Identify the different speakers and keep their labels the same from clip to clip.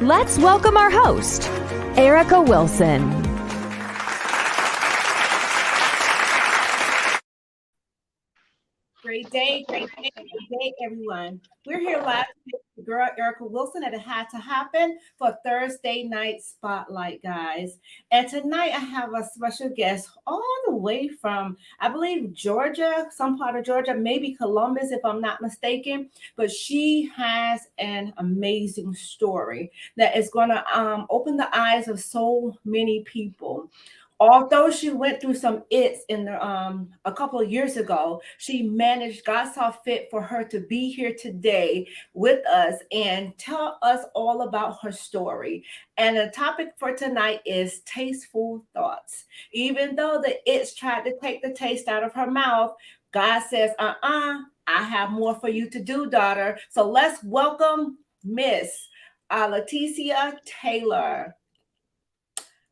Speaker 1: Let's welcome our host, Erica Wilson.
Speaker 2: Great day, everyone. We're here live with the girl Erica Wilson at It Had to Happen for Thursday night spotlight, guys. And tonight I have a special guest all the way from, I believe, Georgia, some part of Georgia, maybe Columbus, if I'm not mistaken. But she has an amazing story that is going to open the eyes of so many people. Although she went through some its in the a couple of years ago, she managed, God saw fit for her to be here today with us and tell us all about her story. And the topic for tonight is tasteful thoughts. Even though the its tried to take the taste out of her mouth, God says, I have more for you to do, daughter. So let's welcome Miss Latissia Taylor.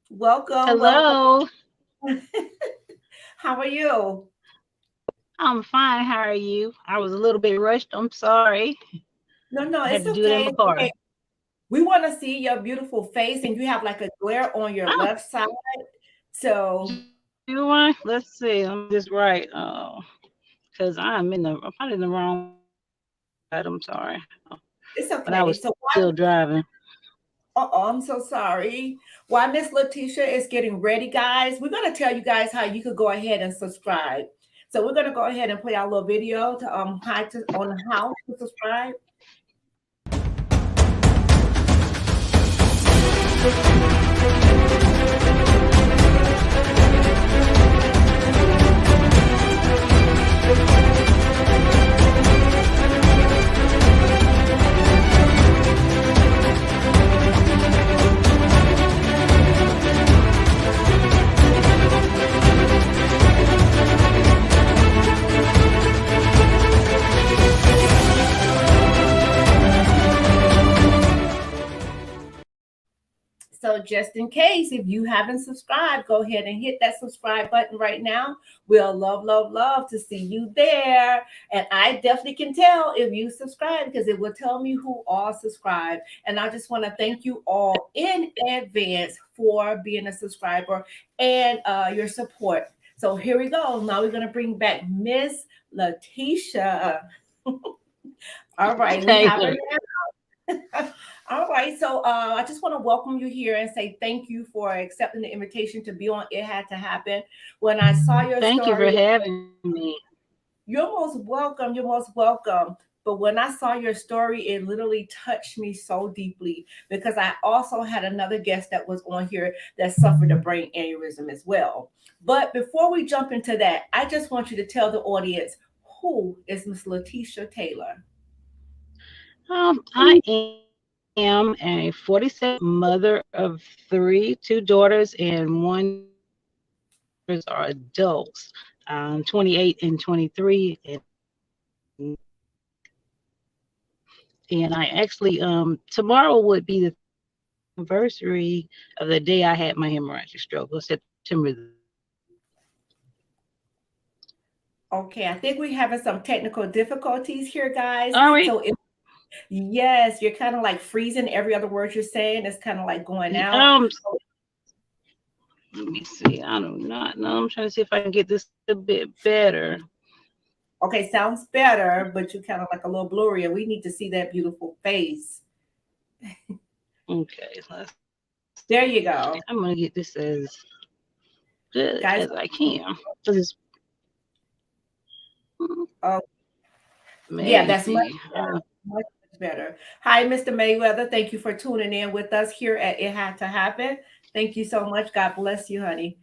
Speaker 2: Welcome.
Speaker 3: Hello.
Speaker 2: Welcome. How are you?
Speaker 3: I'm fine. How are you? I was a little bit rushed. I'm sorry.
Speaker 2: No,
Speaker 3: I
Speaker 2: it's
Speaker 3: had to do it in
Speaker 2: okay.
Speaker 3: my car.
Speaker 2: Okay. We want to see your beautiful face, and you have like a glare on your left side. So
Speaker 3: You want? Let's see. I'm just right. Because I'm probably in the wrong side. I'm sorry.
Speaker 2: it's
Speaker 3: But I
Speaker 2: okay.
Speaker 3: was
Speaker 2: So
Speaker 3: still driving.
Speaker 2: I'm so sorry. While Miss Latissia is getting ready, guys, we're gonna tell you guys how you could go ahead and subscribe. So we're gonna go ahead and play our little video to on how to subscribe. So just in case, if you haven't subscribed, go ahead and hit that subscribe button right now. We'll love to see you there. And I definitely can tell if you subscribe because it will tell me who all subscribe. And I just want to thank you all in advance for being a subscriber and your support. So here we go. Now we're going to bring back Miss Latissia. All right, we have her now. All right, so I just want to welcome you here and say thank you for accepting the invitation to be on It Had to Happen. When I saw your
Speaker 3: Thank
Speaker 2: story,
Speaker 3: you for having me.
Speaker 2: You're most welcome. You're most welcome. But when I saw your story, it literally touched me so deeply because I also had another guest that was on here that suffered a brain aneurysm as well. But before we jump into that, I just want you to tell the audience who is Miss Latissia Taylor.
Speaker 3: I am a 47 mother of two daughters, and one are adults, 28 and 23, and I actually tomorrow would be the anniversary of the day I had my hemorrhagic stroke, on September.
Speaker 2: Okay, I think we're having some technical difficulties here, guys.
Speaker 3: All right.
Speaker 2: So yes, you're kind of like freezing every other word you're saying. It's kind of like going out.
Speaker 3: Let me see. I do not know. I'm trying to see if I can get this a bit better.
Speaker 2: Okay, sounds better, but you're kind of like a little blurry, and we need to see that beautiful face.
Speaker 3: Okay,
Speaker 2: there you go.
Speaker 3: I'm gonna get this as good
Speaker 2: guys,
Speaker 3: as I can.
Speaker 2: Yeah, that's much better. Hi, Mr. Mayweather. Thank you for tuning in with us here at It Had to Happen. Thank you so much. God bless you, honey.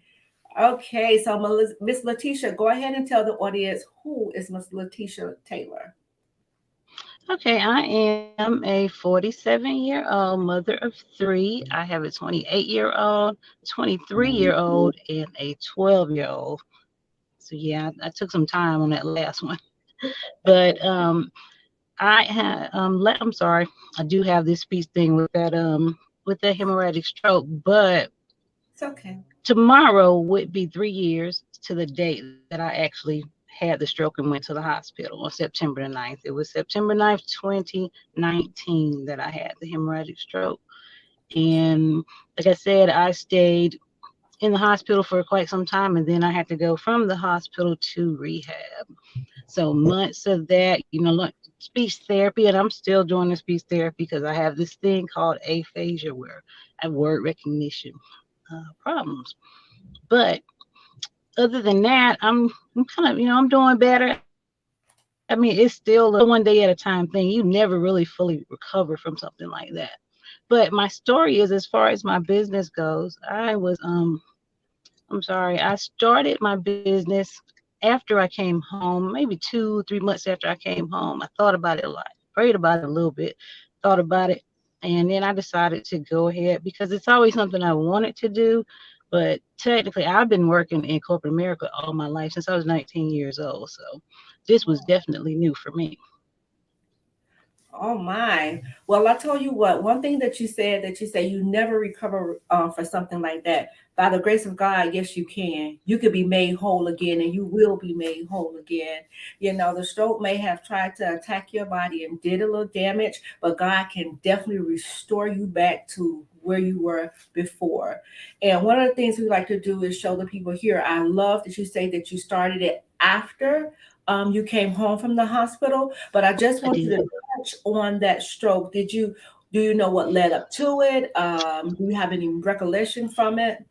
Speaker 2: Okay, so Miss Latissia, go ahead and tell the audience who is Miss Latissia Taylor.
Speaker 3: Okay, I am a 47-year-old mother of three. I have a 28-year-old, 23-year-old, and a 12-year-old. So yeah, I took some time on that last one. But I had I'm sorry, I do have this speech thing with that hemorrhagic stroke, but
Speaker 2: it's okay.
Speaker 3: Tomorrow would be 3 years to the date that I actually had the stroke and went to the hospital on September the 9th. It was September 9th, 2019 that I had the hemorrhagic stroke. And like I said, I stayed in the hospital for quite some time, and then I had to go from the hospital to rehab. So months of that, like speech therapy, and I'm still doing the speech therapy because I have this thing called aphasia where I have word recognition problems. But other than that, I'm kind of, I'm doing better. I mean, it's still a one day at a time thing. You never really fully recover from something like that. But my story is, as far as my business goes, I'm sorry, I started my business after I came home, maybe 2, 3 months after I came home. I thought about it a lot, prayed about it a little bit, thought about it, and then I decided to go ahead because it's always something I wanted to do. But technically, I've been working in corporate America all my life since I was 19 years old. So this was definitely new for me.
Speaker 2: Oh my. Well, I tell you what, one thing that you say you never recover for something like that. By the grace of God, yes, you can. You could be made whole again and you will be made whole again. You know, the stroke may have tried to attack your body and did a little damage, but God can definitely restore you back to where you were before. And one of the things we like to do is show the people here. I love that you say that you started it after you came home from the hospital, but I just
Speaker 3: I
Speaker 2: want you
Speaker 3: did.
Speaker 2: to touch on that stroke. Do you know what led up to it? Do you have any recollection from it?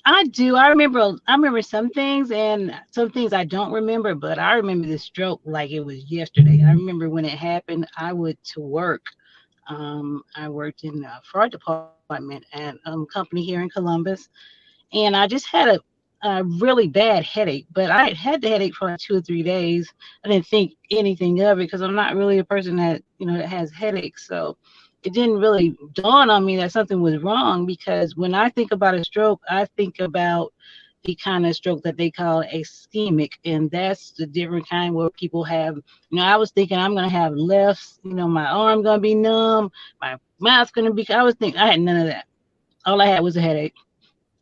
Speaker 3: I do. I remember some things and some things I don't remember, but I remember the stroke like it was yesterday. I remember when it happened, I went to work. I worked in the fraud department at a company here in Columbus, and I just had a really bad headache. But I had had the headache for like 2 or 3 days. I didn't think anything of it because I'm not really a person that that has headaches. So it didn't really dawn on me that something was wrong because when I think about a stroke, I think about the kind of stroke that they call ischemic, and that's the different kind where people have. I was thinking I'm gonna have lefts. My arm gonna be numb, my mouth's gonna be. I was thinking I had none of that. All I had was a headache,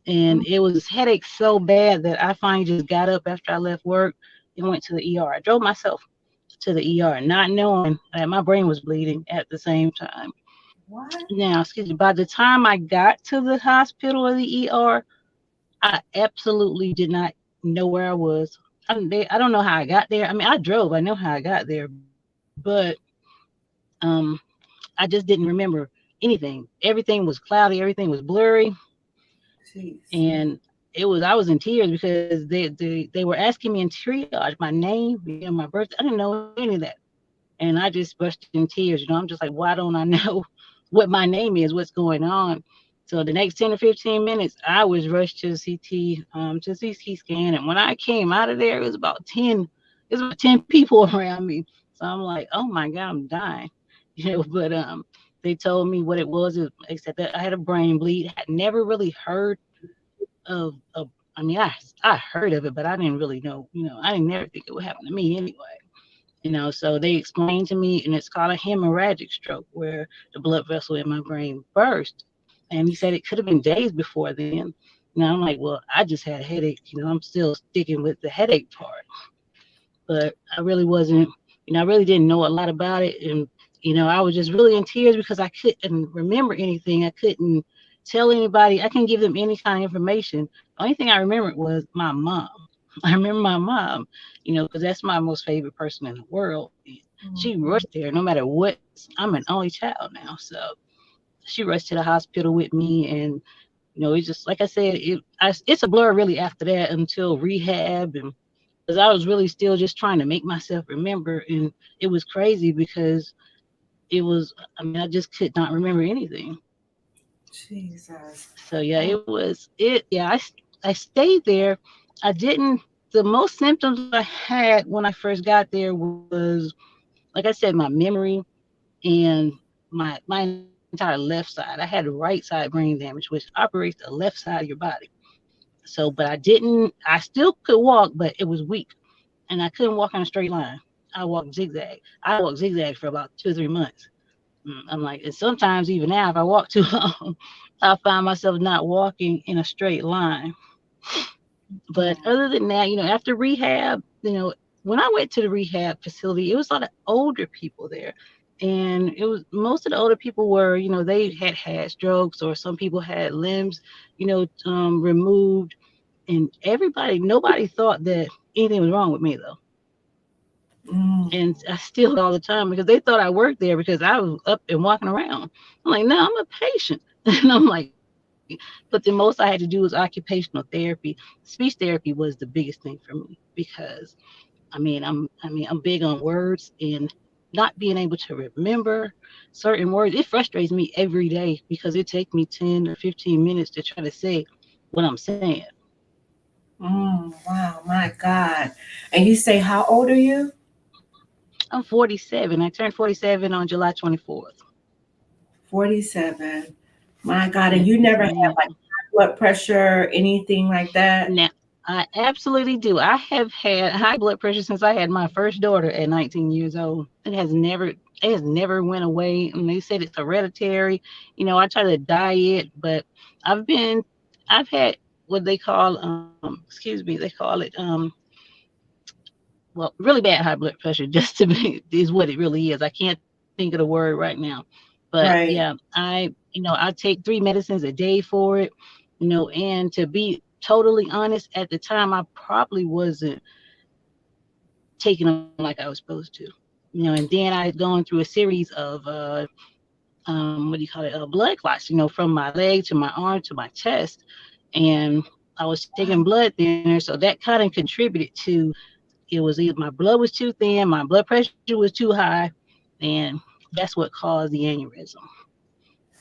Speaker 3: and it was headache so bad that I finally just got up after I left work and went to the ER. I drove myself to the ER, not knowing that my brain was bleeding at the same time.
Speaker 2: What?
Speaker 3: Now, excuse me, by the time I got to the hospital or the ER, I absolutely did not know where I was. I don't know how I got there. I mean, I drove. I know how I got there, but um, I just didn't remember anything. Everything was cloudy. Everything was blurry,
Speaker 2: Jeez.
Speaker 3: and I was in tears because they were asking me in triage my name, my birthday. I didn't know any of that, and I just burst in tears. I'm just like, why don't I know what my name is? What's going on? So the next 10 or 15 minutes, I was rushed to the CT scan. And when I came out of there, it was about 10 people around me. So I'm like, oh my God, I'm dying. But they told me what it was, except that I had a brain bleed. Had never really heard of I mean, I heard of it, but I didn't really know, I didn't never think it would happen to me anyway. So they explained to me, and it's called a hemorrhagic stroke, where the blood vessel in my brain burst. And he said it could have been days before then. I'm like, well, I just had a headache. I'm still sticking with the headache part, but I really wasn't. I really didn't know a lot about it, and I was just really in tears because I couldn't remember anything. I couldn't tell anybody. I couldn't give them any kind of information. The only thing I remembered was my mom. I remember my mom, because that's my most favorite person in the world. She rushed there no matter what. I'm an only child now. So she rushed to the hospital with me. And, it's just, like I said, it's a blur really after that until rehab. And because I was really still just trying to make myself remember. And it was crazy because I just could not remember anything.
Speaker 2: Jesus.
Speaker 3: So yeah,
Speaker 2: Oh,
Speaker 3: I stayed there. I didn't. The most symptoms I had when I first got there was, like I said, my memory and my entire left side. I had right side brain damage, which operates the left side of your body. So, but I still could walk, but it was weak, and I couldn't walk in a straight line. I walked zigzag. I walked zigzag for about 2 or 3 months. I'm like, and sometimes even now, if I walk too long, I find myself not walking in a straight line. But
Speaker 2: mm,
Speaker 3: other than that, after rehab, when I went to the rehab facility, it was a lot of older people there. And it was most of the older people were, they had strokes, or some people had limbs, removed. And nobody thought that anything was wrong with me though.
Speaker 2: Mm,
Speaker 3: And I still all the time because they thought I worked there because I was up and walking around. I'm like, no, I'm a patient. And I'm like, but the most I had to do was occupational therapy. Speech therapy was the biggest thing for me because I'm big on words and not being able to remember certain words. It frustrates me every day because it takes me 10 or 15 minutes to try to say what I'm saying.
Speaker 2: wow, my God. And you say, how old are you?
Speaker 3: I'm 47. I turned 47 on July 24th.
Speaker 2: 47. My God. And
Speaker 3: Yes,
Speaker 2: you never had
Speaker 3: ma'am.
Speaker 2: like blood pressure, anything like that?
Speaker 3: Now, I absolutely do. I have had high blood pressure since I had my first daughter at 19 years old. It has never went away. And they said it's hereditary. I try to diet, but I've been, I've had what they call, they call it, well, really bad high blood pressure, just to be, is what it really is. I can't think of the word right now. But yeah,
Speaker 2: Right.
Speaker 3: I take 3 medicines a day for it, and to be totally honest, at the time, I probably wasn't taking them like I was supposed to. And then I had gone through a series of what do you call it, blood clots, from my leg to my arm to my chest, and I was taking blood thinner, so that kind of contributed to, it was either my blood was too thin, my blood pressure was too high, and that's what caused the aneurysm.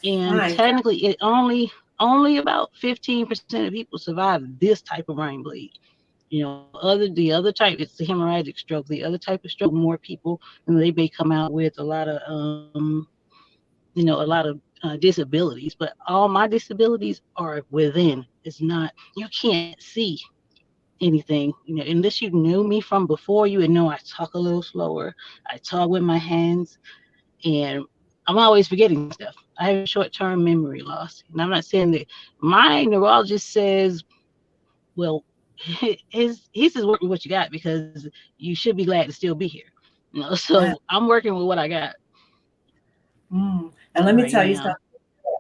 Speaker 3: And
Speaker 2: My God.
Speaker 3: technically, it only about 15% of people survive this type of brain bleed. The other type, it's the hemorrhagic stroke. The other type of stroke, more people, they may come out with a lot of disabilities. But all my disabilities are within. It's not, you can't see anything, unless you knew me from before. You would know I talk a little slower. I talk with my hands, and I'm always forgetting stuff. I have short-term memory loss, and I'm not saying that. My neurologist says, well, he says work with what you got because you should be glad to still be here.
Speaker 2: Wow.
Speaker 3: So I'm working with what I got
Speaker 2: And let me
Speaker 3: right
Speaker 2: tell you
Speaker 3: now.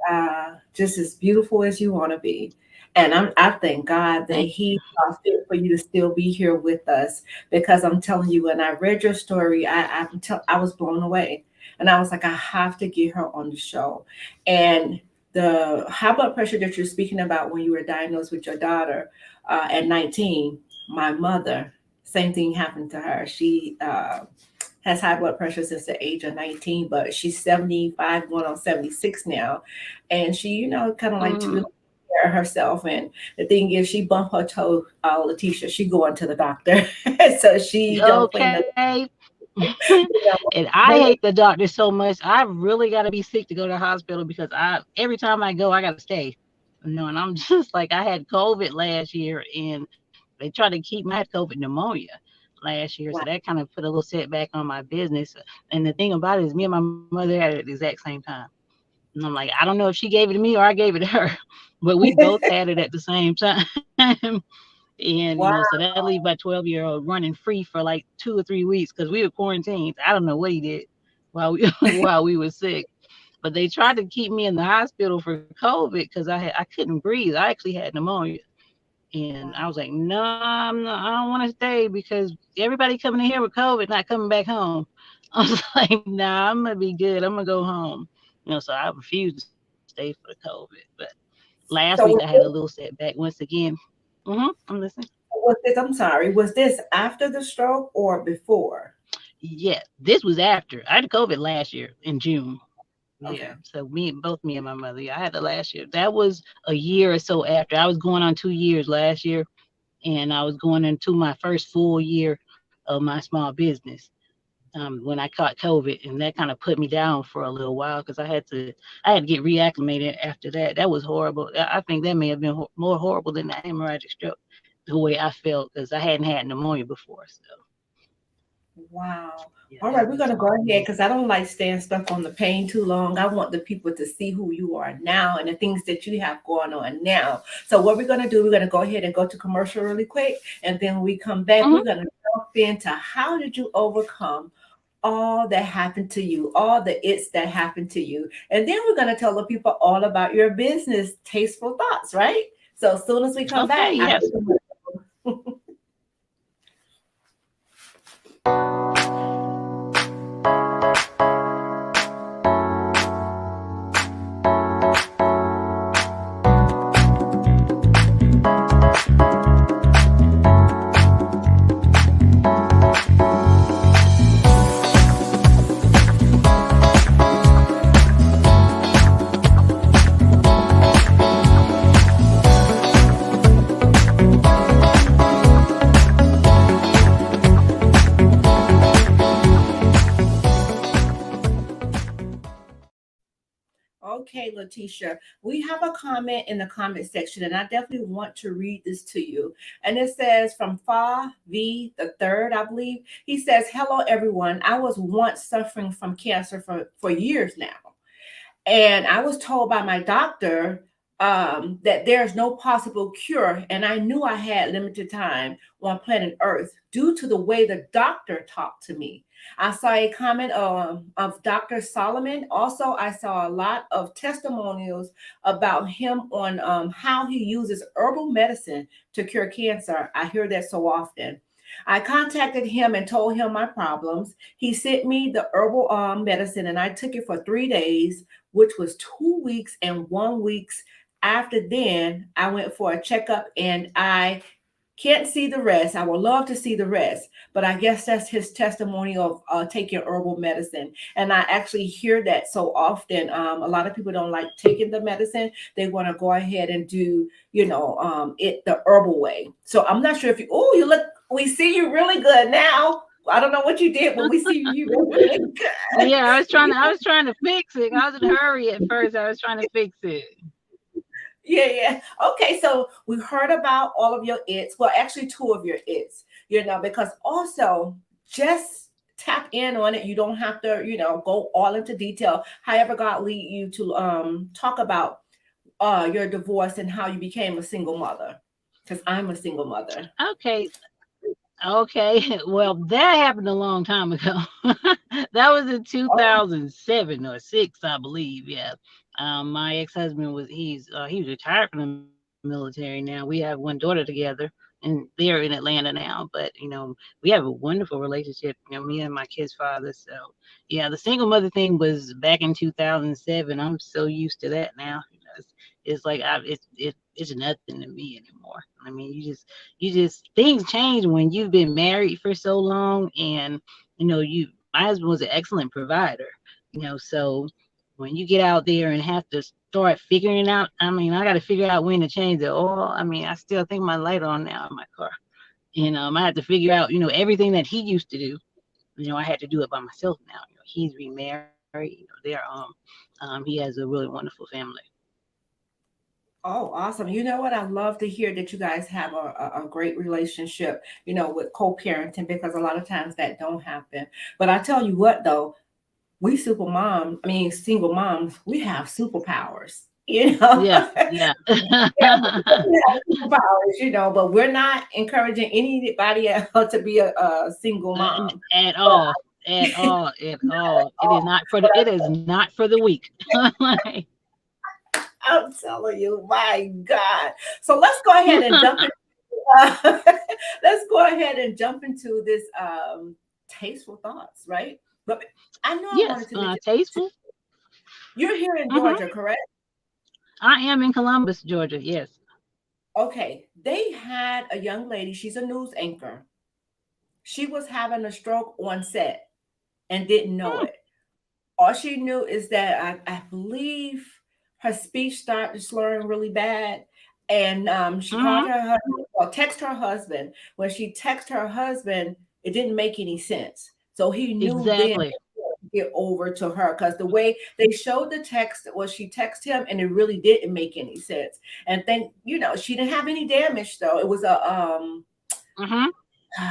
Speaker 2: something. Just as beautiful as you want to be. And I thank God that
Speaker 3: Thank
Speaker 2: He saw fit for you to still be here with us, because I'm telling you, when I read your story, I was blown away, and I was like, I have to get her on the show. And the high blood pressure that you're speaking about when you were diagnosed with your daughter at 19, my mother, same thing happened to her. She has high blood pressure since the age of 19, but she's 75, going on 76 now. And she, kind of like to
Speaker 3: mm,
Speaker 2: really take care of herself. And the thing is, she bumped her toe, Latisha. She going to the doctor. So she don't play no.
Speaker 3: okay. And I hate the doctor so much. I really got to be sick to go to the hospital because I every time I go, I got to stay. And I'm just like, I had COVID last year, and they tried to keep me. I had COVID pneumonia last year, so
Speaker 2: Wow.
Speaker 3: that kind of put a little setback on my business. And the thing about it is, me and my mother had it at the exact same time. And I'm like, I don't know if she gave it to me or I gave it to her, but we both had it at the same time. And
Speaker 2: Wow.
Speaker 3: so that leaves my 12-year-old running free for like 2 or 3 weeks because we were quarantined. I don't know what he did while we while we were sick. But they tried to keep me in the hospital for COVID because I couldn't breathe. I actually had pneumonia. And I was like, no, I don't want to stay because everybody coming in here with COVID not coming back home. I was like, nah, I'm gonna be good. I'm gonna go home. So I refused to stay for the COVID. But last week I had
Speaker 2: So
Speaker 3: a little setback once again. I'm listening.
Speaker 2: was this, I'm sorry, was this after the stroke or before?
Speaker 3: Yeah, this was after. I had COVID last year in June. Yeah,
Speaker 2: Okay.
Speaker 3: so me and my mother. Yeah, I had it last year. That was a year or so after. I was going on 2 years last year, and I was going into my first full year of my small business. When I caught COVID, and that kind of put me down for a little while because I had to get reacclimated after that. That was horrible. I think that may have been more horrible than the hemorrhagic stroke, the way I felt because I hadn't had pneumonia before. So
Speaker 2: Wow.
Speaker 3: yeah,
Speaker 2: All
Speaker 3: that
Speaker 2: right, we're
Speaker 3: was
Speaker 2: going to go ahead because I don't like staying stuck on the pain too long. I want the people to see who you are now and the things that you have going on now. So, what we're going to do, we're going to go ahead and go to commercial really quick. And then when we come back,
Speaker 3: mhm.
Speaker 2: we're going to jump into how did you overcome all that happened to you, all the it's that happened to you. And then we're going to tell the people all about your business, Tasteful Thoughts, right? So as soon as we come
Speaker 3: Okay,
Speaker 2: back,
Speaker 3: yes.
Speaker 2: Okay, Latisha, we have a comment in the comment section, and I definitely want to read this to you. And it says from Fa V the third, I believe. He says, "Hello, everyone. I was once suffering from cancer for years now. And I was told by my doctor that there's no possible cure. And I knew I had limited time on planet Earth due to the way the doctor talked to me. I saw a comment of Dr. Solomon. Also, I saw a lot of testimonials about him on how he uses herbal medicine to cure cancer. I hear that so often. I contacted him and told him my problems. He sent me the herbal medicine, and I took it for 3 days, which was 2 weeks and 1 weeks. After then, I went for a checkup, and I can't see the rest. I would love to see the rest, but I guess that's his testimony of taking herbal medicine. And I actually hear that so often. A lot of people don't like taking the medicine. They want to go ahead and do, it the herbal way. So I'm not sure if you, oh, you look, we see you really good now. I don't know what you did, but we see you really good.
Speaker 3: Yeah, I was trying to fix it. I was in a hurry at first. I was trying to fix it.
Speaker 2: Yeah, yeah. Okay, so we heard about all of your its. Well, actually, two of your its, because also just tap in on it. You don't have to, go all into detail. However, God lead you to talk about your divorce and how you became a single mother. Because I'm a single mother.
Speaker 3: Okay. Okay. Well, that happened a long time ago. That was in
Speaker 2: Oh,
Speaker 3: 2007 or 6, I believe. Yeah. My ex-husband he was retired from the military now. We have one daughter together, and they're in Atlanta now. But we have a wonderful relationship. Me and my kid's father. So yeah, the single mother thing was back in 2007. I'm so used to that now. It's like it's nothing to me anymore. I mean, you just things change when you've been married for so long, and my husband was an excellent provider. So when you get out there and have to start figuring out, I mean, I got to figure out when to change the oil. I mean, I still think my light on now in my car. I had to figure out, everything that he used to do. I had to do it by myself now. He's remarried. He has a really wonderful family.
Speaker 2: oh, awesome. You know what? I love to hear that you guys have a great relationship, with co-parenting, because a lot of times that don't happen. But I tell you what, though, we super mom, I mean single moms, we have superpowers,
Speaker 3: Yeah, yeah.
Speaker 2: we have superpowers, but we're not encouraging anybody else to be a single mom.
Speaker 3: At
Speaker 2: But
Speaker 3: all, at all, at all. It is not for the weak. Like,
Speaker 2: I'm telling you, my God. So let's go ahead and jump in. Let's go ahead and jump into this tasteful thoughts, right? But I know I
Speaker 3: yes,
Speaker 2: wanted to mention,
Speaker 3: tasteful.
Speaker 2: you're here in
Speaker 3: Hmm.
Speaker 2: Georgia, correct?
Speaker 3: I am in Columbus, Georgia. Yes.
Speaker 2: Okay, they had a young lady, she's a news anchor. She was having a stroke on set and didn't know
Speaker 3: Mm,
Speaker 2: it. All she knew is that I believe her speech started slurring really bad. And she called
Speaker 3: mm-hmm.
Speaker 2: her husband, or text her husband. When she texted her husband, it didn't make any sense. So he knew then
Speaker 3: Exactly.
Speaker 2: to get over to her, because the way they showed the text was she texted him, and it really didn't make any sense. And then she didn't have any damage though. It was
Speaker 3: Hmm.
Speaker 2: a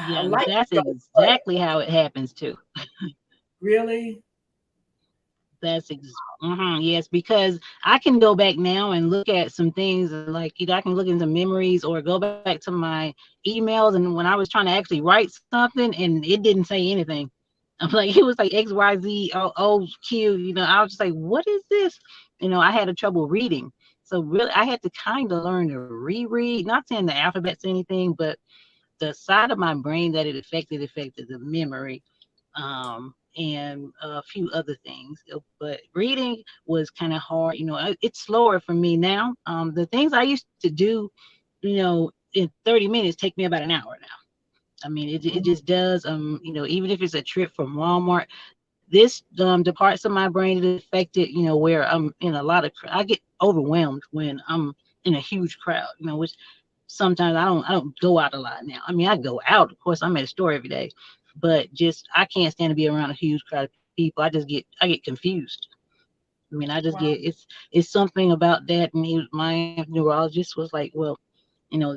Speaker 3: Yeah,
Speaker 2: light
Speaker 3: that's
Speaker 2: stroke, but
Speaker 3: exactly how it happens too.
Speaker 2: really.
Speaker 3: Yes, because I can go back now and look at some things, like I can look into memories or go back to my emails, and when I was trying to actually write something and it didn't say anything. I'm like, it was like XYZ, OQ, I was just like, what is this? I had a trouble reading. So really, I had to kind of learn to reread, not saying the alphabets or anything, but the side of my brain that it affected the memory, and a few other things. But reading was kind of hard. It's slower for me now. The things I used to do, in 30 minutes take me about an hour now. I mean, it just does. Even if it's a trip from Walmart, this the parts of my brain that affected, where I'm in a lot of, I get overwhelmed when I'm in a huge crowd, which sometimes I don't go out a lot now. I mean, I go out, of course, I'm at a store every day, but just I can't stand to be around a huge crowd of people. I get confused. I mean, I just
Speaker 2: Wow.
Speaker 3: get it's something about that, and my neurologist was like, well,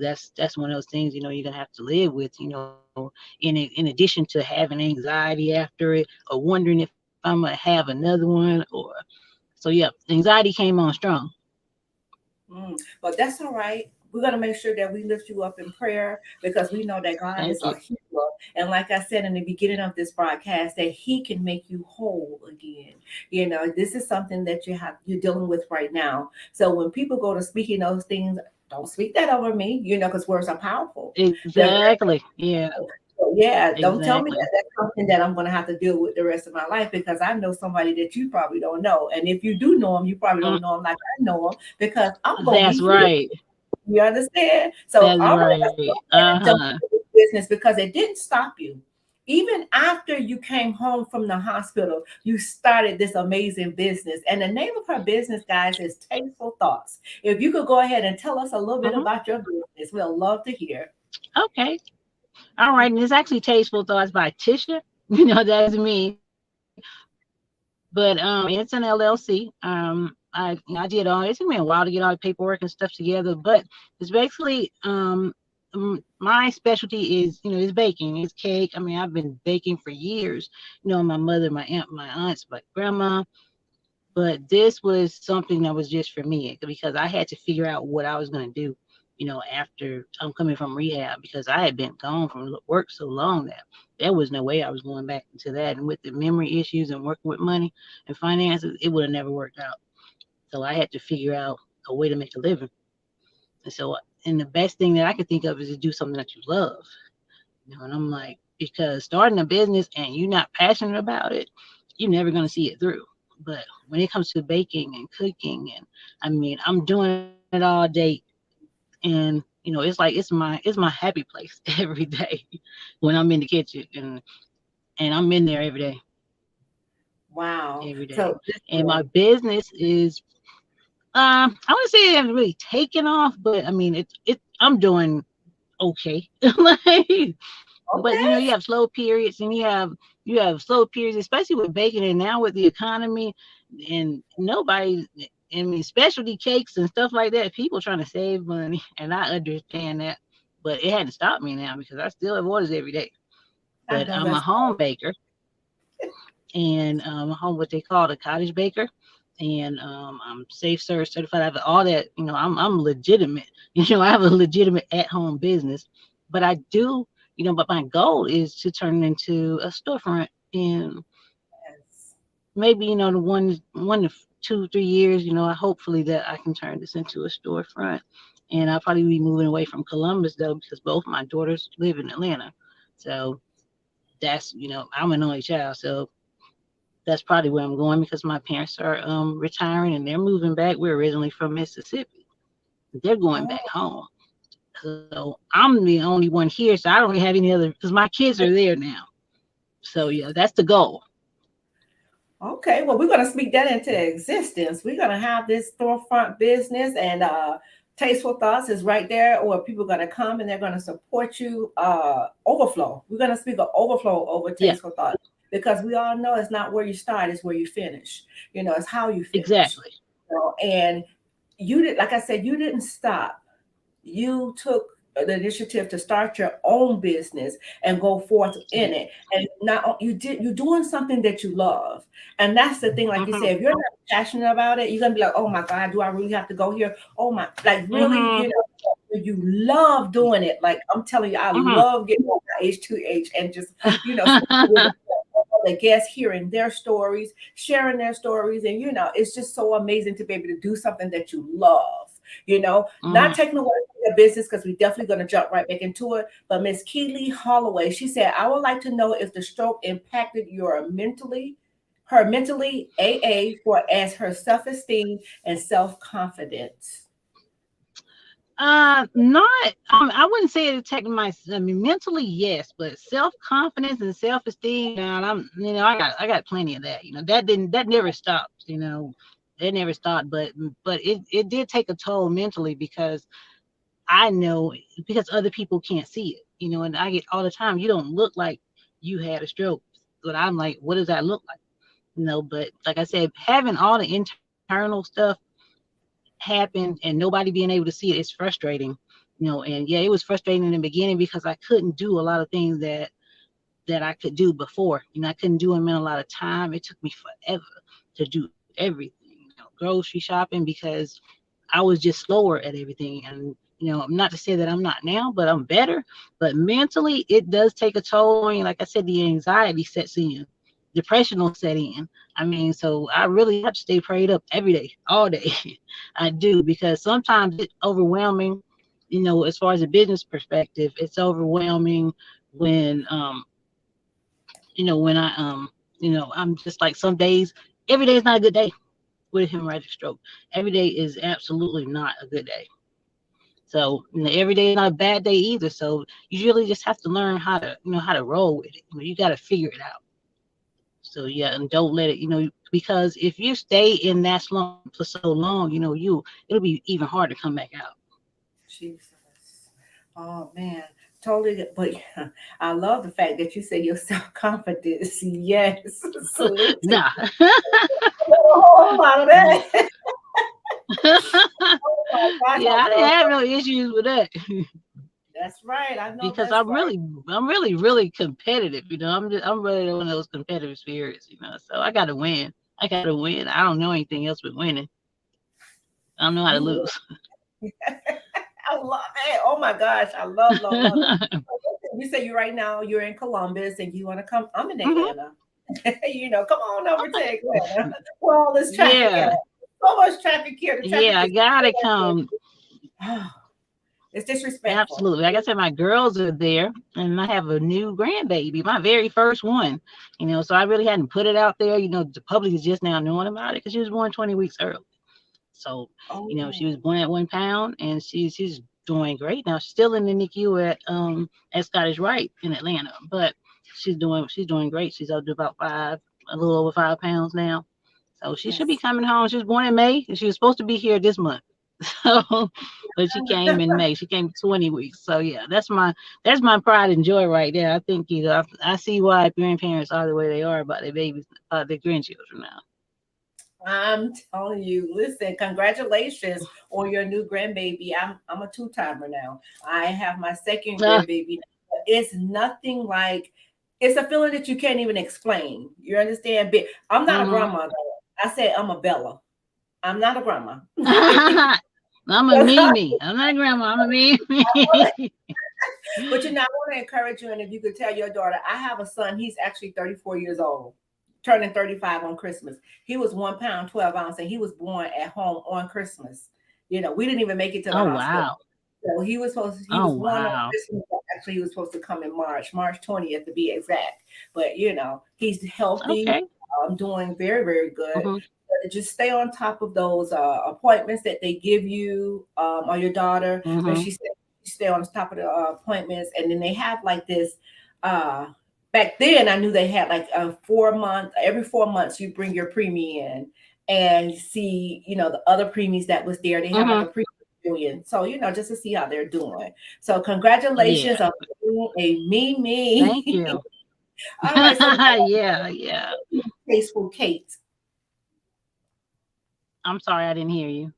Speaker 3: that's one of those things, you're gonna have to live with, in addition to having anxiety after it, or wondering if I'm gonna have another one, or so. Yeah, anxiety came on strong.
Speaker 2: But that's all right. We're going to make sure that we lift you up in prayer because we know that God
Speaker 3: Thank
Speaker 2: is a
Speaker 3: you.
Speaker 2: healer. And like I said in the beginning of this broadcast, that He can make you whole again. This is something that you're dealing with right now. So when people go to speaking those things, don't speak that over me, because words are powerful. They're very
Speaker 3: Exactly. Yeah.
Speaker 2: so yeah, don't tell me that
Speaker 3: Exactly.
Speaker 2: that's something that I'm going to have to deal with the rest of my life because I know somebody that you probably don't know. And if you do know them, you probably don't
Speaker 3: Mm,
Speaker 2: know them like I know them because I'm going to be
Speaker 3: that's
Speaker 2: healed.
Speaker 3: right.
Speaker 2: You understand? So,
Speaker 3: That's
Speaker 2: all right, let's
Speaker 3: right.
Speaker 2: go ahead and jump
Speaker 3: Uh-huh.
Speaker 2: into this business because it didn't stop you. Even after you came home from the hospital, you started this amazing business. And the name of her business, guys, is Tasteful Thoughts. If you could go ahead and tell us a little bit
Speaker 3: Hmm.
Speaker 2: about your business, we'll love to hear.
Speaker 3: Okay. All right. And it's actually Tasteful Thoughts by Tisha. That's me. But it's an LLC. I did all, it took me a while to get all the paperwork and stuff together, but it's basically my specialty is baking, is cake. I mean, I've been baking for years. My mother, my aunts, my grandma. But this was something that was just for me because I had to figure out what I was going to do, after I'm coming from rehab, because I had been gone from work so long that there was no way I was going back into that. And with the memory issues and working with money and finances, it would have never worked out. So I had to figure out a way to make a living. And the best thing that I could think of is to do something that you love. And I'm like, because starting a business and you're not passionate about it, you're never going to see it through. But when it comes to baking and cooking, and I mean, I'm doing it all day, and it's my happy place every day when I'm in the kitchen, and I'm in there
Speaker 2: Wow.
Speaker 3: every day.
Speaker 2: So
Speaker 3: And my
Speaker 2: listen,
Speaker 3: business is, I wouldn't say it hasn't really taken off, but I mean, I'm doing okay. Like, but
Speaker 2: okay.
Speaker 3: you have slow periods, and you have slow periods, especially with baking, and now with the economy, and nobody. I mean, specialty cakes and stuff like that. People trying to save money, and I understand that, but it hadn't stopped me now because I still have orders every day.
Speaker 2: I
Speaker 3: But
Speaker 2: know
Speaker 3: I'm a
Speaker 2: that's
Speaker 3: home baker, and home what they call a cottage baker, and I'm safe serve certified. I have all that. I'm legitimate. I have a legitimate at home business, but I do. But my goal is to turn it into a storefront in
Speaker 2: yes.
Speaker 3: maybe the one to 2 3 years. Hopefully that I can turn this into a storefront, and I'll probably be moving away from Columbus though because both my daughters live in Atlanta, so that's I'm an only child, so that's probably where I'm going because my parents are retiring and they're moving back. We're originally from Mississippi. They're going
Speaker 2: Oh,
Speaker 3: back home. So I'm the only one here. So I don't really have any other because my kids are there now. So yeah, that's the goal.
Speaker 2: okay. Well, we're going to speak that into existence. We're going to have this storefront business and Tasteful Thoughts is right there, or people are going to come and they're going to support you. Overflow. We're going to speak of overflow over
Speaker 3: Yeah,
Speaker 2: Tasteful Thoughts because we all know it's not where you start, it's where you finish. It's how you finish.
Speaker 3: exactly.
Speaker 2: And you did, like I said, you didn't stop. You took the initiative to start your own business and go forth in
Speaker 3: Yeah.
Speaker 2: it. And now you're doing something that you love. And that's the thing, like you
Speaker 3: Mhm.
Speaker 2: said, if you're not passionate about it, you're gonna be like, oh my God, do I really have to go here? Oh my, like really,
Speaker 3: Mhm.
Speaker 2: you love doing it. Like I'm telling you, I
Speaker 3: Mhm.
Speaker 2: love getting on my H2H and just, the guests, hearing their stories, sharing their stories. And, it's just so amazing to be able to do something that you love, not taking away from your business, because we're definitely going to jump right back into it. But Miss Keely Holloway, she said, I would like to know if the stroke impacted her mentally, AA, for as her self-esteem and self-confidence.
Speaker 3: Not. I wouldn't say it affected mentally, yes, but self-confidence and self-esteem. I got plenty of that. That never stopped. That never stopped. But it did take a toll mentally, because I know, because other people can't see it. And I get all the time, you don't look like you had a stroke. But I'm like, what does that look like? But like I said, having all the internal stuff happen and nobody being able to see it is frustrating. And yeah, it was frustrating in the beginning, because I couldn't do a lot of things that I could do before. I couldn't do them in a lot of time. It took me forever to do everything, grocery shopping, because I was just slower at everything. And not to say that I'm not now, but I'm better. But mentally, it does take a toll on you. Like I said, the anxiety sets in, depression will set in. So I really have to stay prayed up every day, all day. I do, because sometimes it's overwhelming. As far as a business perspective, it's overwhelming when when I'm just like, some days, every day is not a good day with a hemorrhagic stroke. Every day is absolutely not a good day. So every day is not a bad day either. So you really just have to learn how to roll with it. You got to figure it out. So yeah, and don't let it, because if you stay in that slump for so long, it'll be even hard to come back out.
Speaker 2: Jesus. Oh man. Totally, but I love the fact that you say your self-confidence. Yes. Salute.
Speaker 3: Nah.
Speaker 2: Oh, about that. Oh my gosh,
Speaker 3: Yeah, I didn't have no issues with that.
Speaker 2: That's right. I know,
Speaker 3: Because
Speaker 2: that's
Speaker 3: I'm really, really competitive. I'm really one of those competitive spirits. So I got to win. I got to win. I don't know anything else but winning. I don't know how to lose.
Speaker 2: I love it. Oh my gosh, I love it. You say you're in Columbus and you want to come. I'm in Atlanta. Come on over to Atlanta. Where all this traffic at? So much traffic here.
Speaker 3: I gotta come.
Speaker 2: It's disrespectful.
Speaker 3: Absolutely. Like I said, my girls are there, and I have a new grandbaby, my very first one. So I really hadn't put it out there. The public is just now knowing about it, because she was born 20 weeks early. So, she was born at 1 pound, and she's doing great now. She's still in the NICU at Scottish Rite in Atlanta, but she's doing great. She's up to about a little over 5 pounds now. So she should be coming home. She was born in May, and she was supposed to be here this month. So, but she came in May. She came 20 weeks. So yeah, that's my pride and joy right there. I think I see why grandparents are the way they are about their babies, their grandchildren now.
Speaker 2: I'm telling you, listen, congratulations on your new grandbaby. I'm a 2-timer now. I have my second grandbaby. It's nothing like, it's a feeling that you can't even explain. You understand? But I'm not a grandma though. I said I'm a Bella. I'm not a grandma.
Speaker 3: I'm a Mimi. I'm not a grandma. I'm a Mimi.
Speaker 2: But I want to encourage you, and if you could tell your daughter, I have a son. He's actually 34 years old, turning 35 on Christmas. He was 1 pound 12 ounce, and he was born at home on Christmas. We didn't even make it to the hospital.
Speaker 3: Wow.
Speaker 2: So he was born on Christmas. Actually, he was supposed to come in March 20th to be exact. But he's healthy. Okay. Doing very, very good. Just stay on top of those appointments that they give you or your daughter. And she said stay on top of the appointments. And then they have like this. Back then, I knew they had like every 4 months you bring your preemie in and see, the other preemies that was there. They have like a pre-million. So, just to see how they're doing. So congratulations on being a Mimi.
Speaker 3: Thank you.
Speaker 2: All right. So
Speaker 3: yeah.
Speaker 2: Tasteful Kate.
Speaker 3: I'm sorry, I didn't hear you.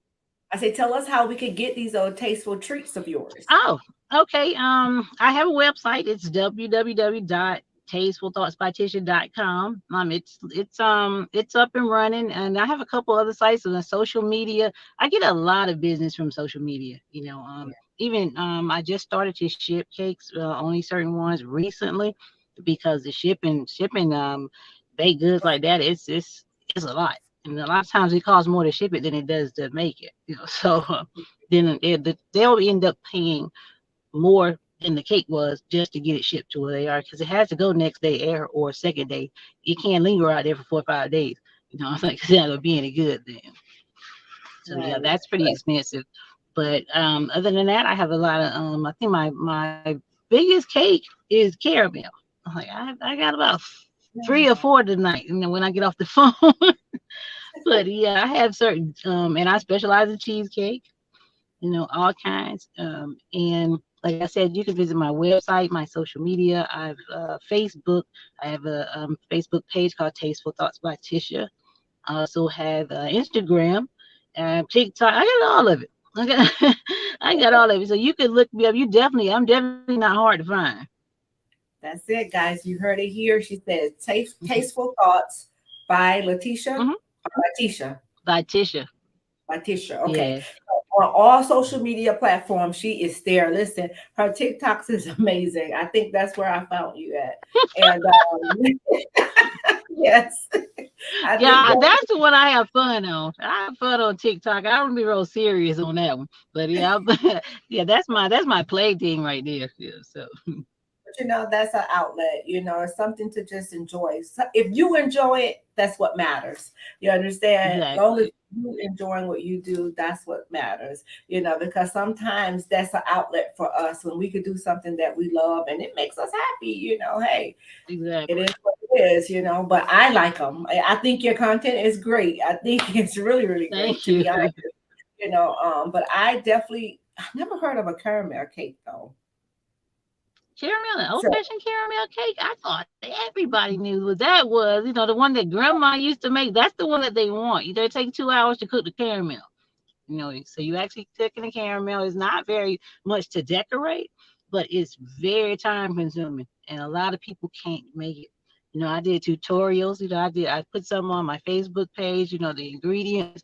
Speaker 2: I say, tell us how we could get these tasteful treats of yours.
Speaker 3: Oh, okay. I have a website. It's www.tastefulthoughtsbytisha.com. It's up and running, and I have a couple other sites on the social media. I get a lot of business from social media. Even I just started to ship cakes, only certain ones recently. because the shipping baked goods like that, it's a lot. And a lot of times it costs more to ship it than it does to make it. So then they'll end up paying more than the cake was just to get it shipped to where they are, because it has to go next day air or second day. It can't linger out there for 4 or 5 days. It's like it's not gonna be any good then. So yeah,
Speaker 2: Right.
Speaker 3: that's pretty expensive. But other than that, I have a lot of I think my biggest cake is caramel. I'm like I got about 3 or 4 tonight, when I get off the phone. But yeah, I have certain and I specialize in cheesecake, all kinds. And like I said, you can visit my website, my social media. I have Facebook. I have a Facebook page called Tasteful Thoughts by Latissia. I also have Instagram, TikTok. I got all of it. I got all of it. So you can look me up. I'm definitely not hard to find.
Speaker 2: That's it, guys. You heard it here. She said Tasteful Thoughts by Latissia. Latissia.
Speaker 3: Latissia.
Speaker 2: Latissia. Okay.
Speaker 3: Yes.
Speaker 2: On all social media platforms, she is there. Listen, her TikToks is amazing. I think that's where I found you at. And yes.
Speaker 3: Yeah, that's the one I have fun on. I have fun on TikTok. I don't be real serious on that one. But yeah, yeah, that's my play thing right there. Yeah, so.
Speaker 2: But that's an outlet. It's something to just enjoy. So if you enjoy it, that's what matters. You understand?
Speaker 3: Exactly.
Speaker 2: As long as you enjoying what you do, that's what matters. Because sometimes that's an outlet for us when we could do something that we love and it makes us happy. Hey,
Speaker 3: exactly.
Speaker 2: It is what it is. But I like them. I think your content is great. I think it's really, really great.
Speaker 3: Thank you.
Speaker 2: To be honest. But I've never heard of a caramel cake though.
Speaker 3: Caramel, old-fashioned caramel cake. I thought everybody knew what that was. The one that Grandma used to make. That's the one that they want. It take 2 hours to cook the caramel. So you actually cooking the caramel. It's not very much to decorate, but it's very time-consuming, and a lot of people can't make it. I did tutorials. I put some on my Facebook page. The ingredients,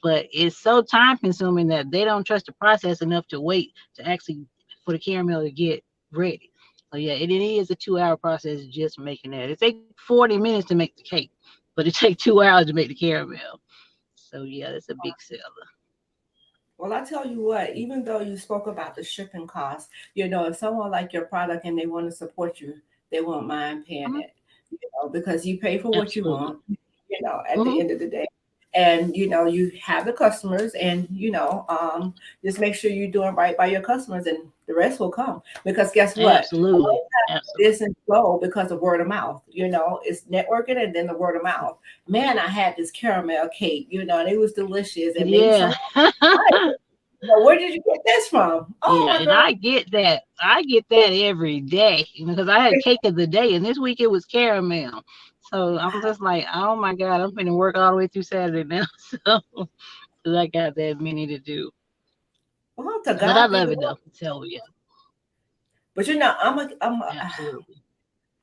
Speaker 3: but it's so time-consuming that they don't trust the process enough to wait to actually for the caramel to get ready. So yeah, it is a 2-hour process just making that. It takes 40 minutes to make the cake, but it takes 2 hours to make the caramel. So yeah, that's a big seller.
Speaker 2: Well, I tell you what, even though you spoke about the shipping costs, if someone like your product and they want to support you, they won't mind paying it, because you pay for what you want, at the end of the day. And you have the customers, and just make sure you're doing right by your customers, and the rest will come. Because guess what?
Speaker 3: Absolutely.
Speaker 2: This is slow because of word of mouth. It's networking and then the word of mouth. Man, I had this caramel cake, and it was delicious. And
Speaker 3: yeah.
Speaker 2: Where did you get this from?
Speaker 3: Oh, yeah, and I get that. I get that every day, because I had cake of the day, and this week it was caramel. So I'm just like, oh my God, I'm going to work all the way through Saturday now. So, because I got that many to do.
Speaker 2: Well,
Speaker 3: but I love it though. Tell you.
Speaker 2: But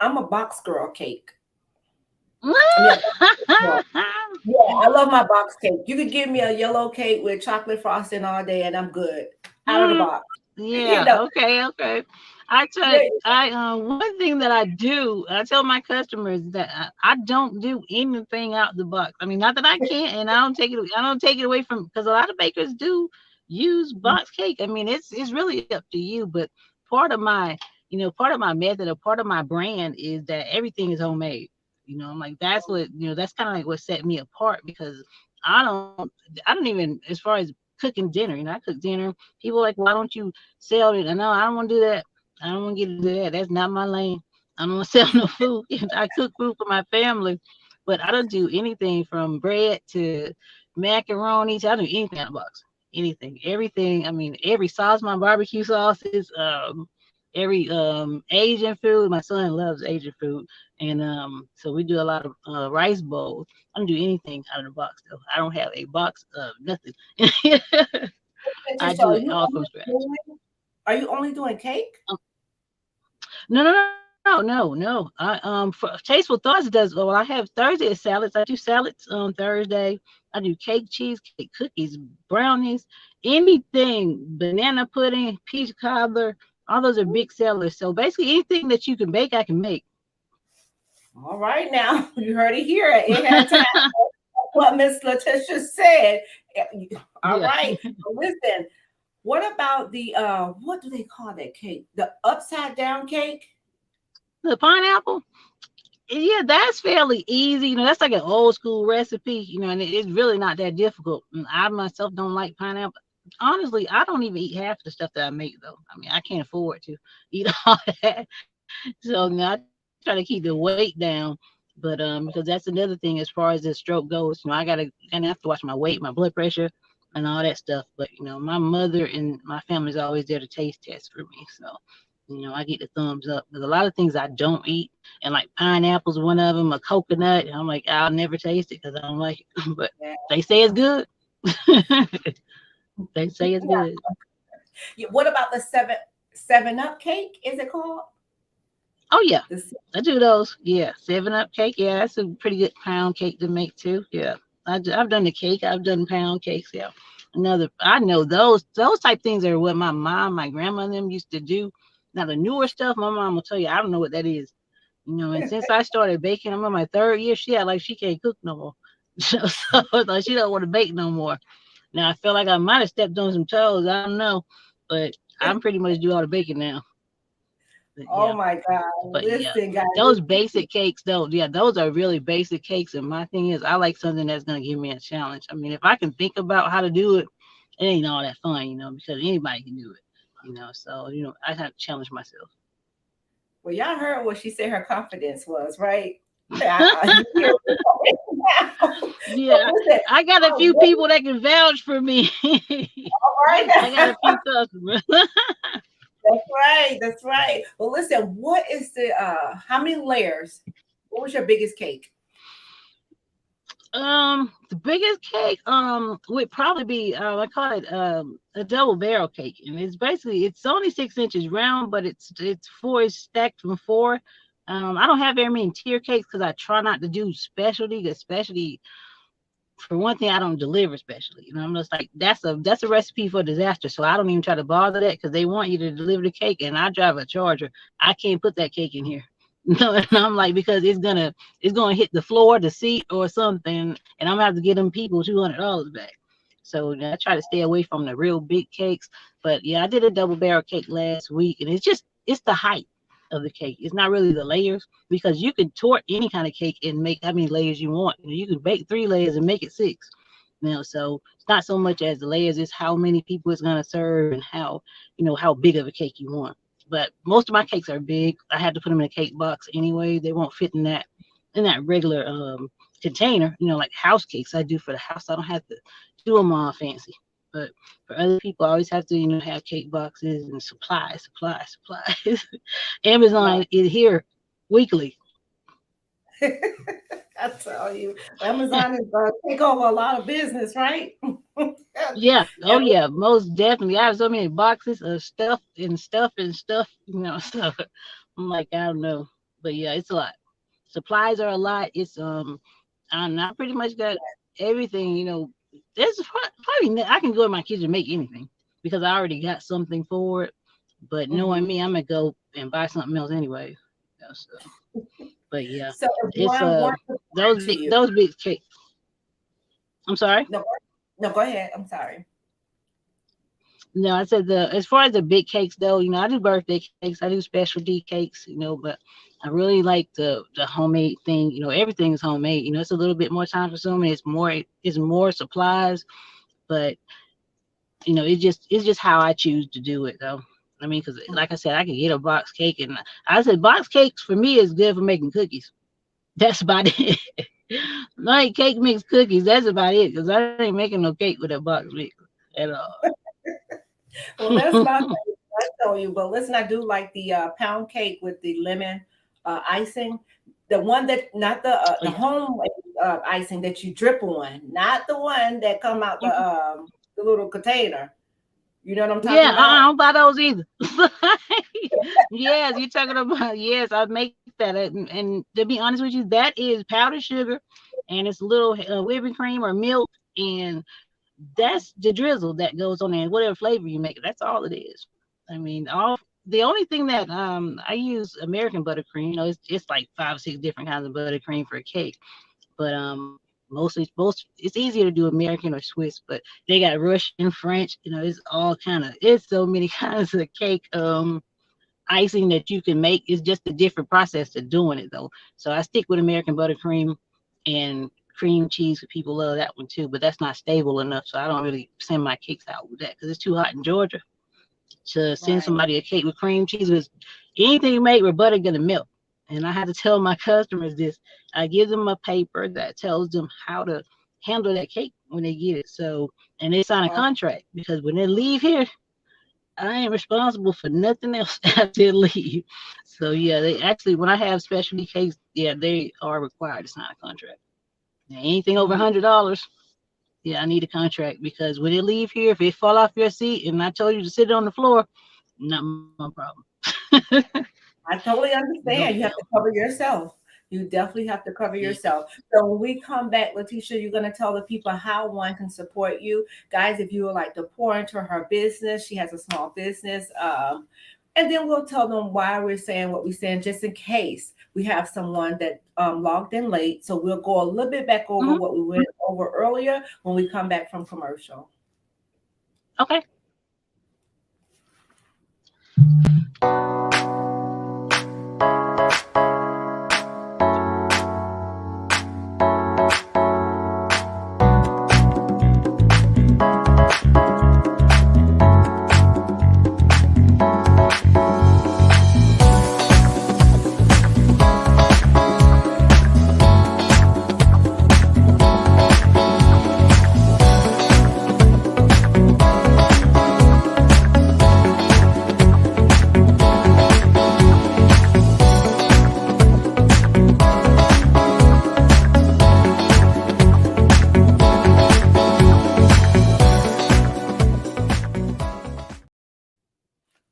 Speaker 2: I'm a box girl cake. Yeah, I love my box cake. You could give me a yellow cake with chocolate frosting all day, and I'm good out of the box.
Speaker 3: Yeah. Okay. One thing that I tell my customers that I don't do anything out the box. I mean, not that I can't, and I don't take it away from, because a lot of bakers do use box cake. I mean, it's really up to you. But part of my method, or part of my brand is that everything is homemade. I'm like, that's what, that's kind of like what set me apart, because I don't even, as far as cooking dinner, I cook dinner. People are like, why don't you sell it? And no, I don't want to do that. I don't want to get into that. That's not my lane. I don't want to sell no food. I cook food for my family, but I don't do anything from bread to macaroni. I don't do anything out of the box. Anything, everything. I mean, every sauce, my barbecue sauces, every Asian food. My son loves Asian food, and so we do a lot of rice bowls. I don't do anything out of the box though. I don't have a box of nothing. I do it all from scratch.
Speaker 2: Are you only doing cake?
Speaker 3: No. For Tasteful Thoughts does. Well, I have Thursday is salads. I do salads on Thursday. I do cake, cheesecake, cookies, brownies, anything, banana pudding, peach cobbler. All those are big sellers. So basically, anything that you can bake, I can make.
Speaker 2: All right, now you heard it here. It had to happen. What Miss Latissia said. All
Speaker 3: Yeah.
Speaker 2: right. Listen, what about the what do they call that cake? The upside down cake?
Speaker 3: The pineapple. Yeah, that's fairly easy. That's like an old school recipe, and it's really not that difficult. And I myself don't like pineapple. Honestly, I don't even eat half the stuff that I make though. I mean, I can't afford to eat all that. So now I try to keep the weight down. But because that's another thing as far as the stroke goes, I have to watch my weight, my blood pressure, and all that stuff. But my mother and my family's always there to taste test for me. So I get the thumbs up. There's a lot of things I don't eat, and like pineapple's one of them, a coconut. And I'm like, I'll never taste it because I don't like it. But
Speaker 2: Yeah.
Speaker 3: they say it's good. They say it's good.
Speaker 2: What about the seven up cake? Is it called?
Speaker 3: Oh yeah,
Speaker 2: The
Speaker 3: I do those. Yeah, 7 Up cake. Yeah, that's a pretty good pound cake to make too. Yeah, I've done the cake. I've done pound cakes. Yeah, I know those type things are what my mom, my grandma, and them used to do. Now the newer stuff, my mom will tell you, I don't know what that is. And since I started baking, I'm on my 3rd year. She had like she can't cook no more, so like she don't want to bake no more. Now I feel like I might have stepped on some toes. I don't know, but I'm pretty much do all the baking now. But
Speaker 2: Oh
Speaker 3: yeah.
Speaker 2: my God.
Speaker 3: But yeah,
Speaker 2: Listen, guys.
Speaker 3: those basic cakes, though, yeah, those are really basic cakes. And my thing is, I like something that's gonna give me a challenge. I mean, if I can think about how to do it, it ain't all that fun, because anybody can do it, So I have to challenge myself.
Speaker 2: Well, y'all heard what she said her confidence was, right? You hear it now. So
Speaker 3: Yeah,
Speaker 2: listen,
Speaker 3: I got a few people that can vouch for me.
Speaker 2: all right
Speaker 3: I got a few customers.
Speaker 2: That's right. That's right. Well, listen, what is the how many layers? What was your biggest cake?
Speaker 3: The biggest cake would probably be I call it a double barrel cake, and it's only 6 inches round, but it's stacked from four. I don't have very many tier cakes because I try not to do specialty. Because specialty, for one thing, I don't deliver specialty. I'm just like that's a recipe for disaster. So I don't even try to bother that because they want you to deliver the cake, and I drive a Charger. I can't put that cake in here. No, and I'm like because it's gonna hit the floor, the seat, or something, and I'm gonna have to give them people $200 back. So I try to stay away from the real big cakes. But yeah, I did a double barrel cake last week, and it's the height of the cake. It's not really the layers because you can tort any kind of cake and make how many layers you want. You can bake 3 layers and make it 6. So it's not so much as the layers, it's how many people it's gonna serve and how big of a cake you want. But most of my cakes are big. I had to put them in a cake box anyway. They won't fit in that regular container. Like house cakes I do for the house. I don't have to do them all fancy. But for other people, I always have to have cake boxes and supplies.
Speaker 2: Right.
Speaker 3: Amazon is here weekly.
Speaker 2: I tell you, Amazon is going to take over a lot of business, right?
Speaker 3: Yeah. Oh
Speaker 2: And
Speaker 3: yeah. Most definitely. I have so many boxes of stuff and stuff and stuff. So I'm like, I don't know, but yeah, it's a lot. Supplies are a lot. I pretty much got everything. There's probably I can go in my kitchen and make anything because I already got something for it. But knowing
Speaker 2: mhm.
Speaker 3: me, I'm gonna go and buy something else anyway. But yeah,
Speaker 2: So if
Speaker 3: it's
Speaker 2: one
Speaker 3: those
Speaker 2: to
Speaker 3: big
Speaker 2: you,
Speaker 3: those big cakes. I'm sorry.
Speaker 2: no, no, go ahead. I'm sorry.
Speaker 3: No, I said as far as the big cakes though, I do birthday cakes, I do specialty cakes, but I really like the homemade thing. Everything is homemade. It's a little bit more time consuming. It's more supplies, but it's just how I choose to do it though. I mean, because like I said, I can get a box cake, and I said box cakes for me is good for making cookies. That's about it. Like cake mix cookies. That's about it. Because I ain't making no cake with a box mix at all.
Speaker 2: Well, let's not I tell you, but let's not do like the pound cake with the lemon icing. The one that not
Speaker 3: Oh
Speaker 2: the
Speaker 3: yeah.
Speaker 2: home icing that you drip on, not the one that come out the little container. You know what I'm talking
Speaker 3: Yeah, I
Speaker 2: about?
Speaker 3: don't buy those either. Yes, you're talking about, yes, I make that. And to be honest with you, that is powdered sugar and it's a little whipping cream or milk. And that's the drizzle that goes on there. And whatever flavor you make, that's all it is. I mean, all the only thing that I use American buttercream. You know, it's like 5 or 6 different kinds of buttercream for a cake. But most it's easier to do American or Swiss, but they got Russian, French. You know, it's all kind of it's so many kinds of cake icing that you can make. It's just a different process to doing it though. So I stick with American buttercream and cream cheese. People love that one too, but that's not stable enough, so I don't really send my cakes out with that because it's too hot in Georgia to send
Speaker 2: Right.
Speaker 3: somebody a cake with cream cheese. With anything you make with butter gonna melt. And I had to tell my customers this. I give them a paper that tells them how to handle that cake when they get it. So, and they sign a
Speaker 2: Oh,
Speaker 3: contract because when they leave here, I ain't responsible for nothing else after they leave. So yeah, they actually when I have specialty cakes, yeah, they are required to sign a contract. Now, anything over $100, yeah, I need a contract because when they leave here, if it fall off your seat and I told you to sit on the floor, not my problem.
Speaker 2: I totally
Speaker 3: No
Speaker 2: understand. You have
Speaker 3: bill.
Speaker 2: to cover yourself. You definitely have to cover
Speaker 3: Yeah.
Speaker 2: yourself. So when we come back, Latisha, you're going to tell the people how one can support you. Guys, if you would like to pour into her business, she has a small business. And then we'll tell them why we're saying what we're saying, just in case we have someone that logged in late. So we'll go a little bit back over
Speaker 3: Mhm.
Speaker 2: what we went over earlier when we come back from commercial.
Speaker 3: Okay.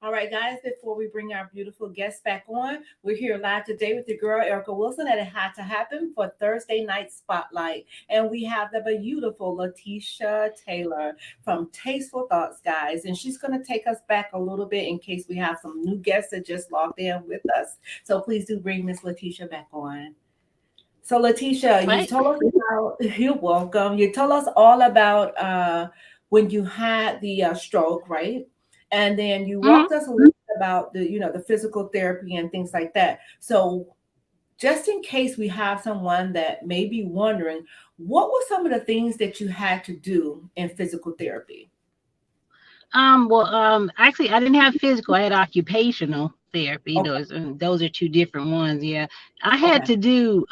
Speaker 2: All right, guys, before we bring our beautiful guests back on, we're here live today with your girl, Erica Wilson, at It Had to Happen for Thursday Night Spotlight. And we have the beautiful Latissia Taylor from Tasteful Thoughts, guys. And she's going to take us back a little bit in case we have some new guests that just logged in with us. So please do bring Miss Latissia back on. So, Latisha, you
Speaker 3: Right.
Speaker 2: told us about, you're welcome. You told us all about when you had the stroke, right? And then you
Speaker 3: Mhm.
Speaker 2: walked us a little bit about the physical therapy and things like that. So, just in case we have someone that may be wondering, what were some of the things that you had to do in physical therapy?
Speaker 3: Well, actually, I didn't have physical. I had occupational therapy.
Speaker 2: Okay,
Speaker 3: Those are two different ones. Yeah, I had
Speaker 2: okay.
Speaker 3: to do.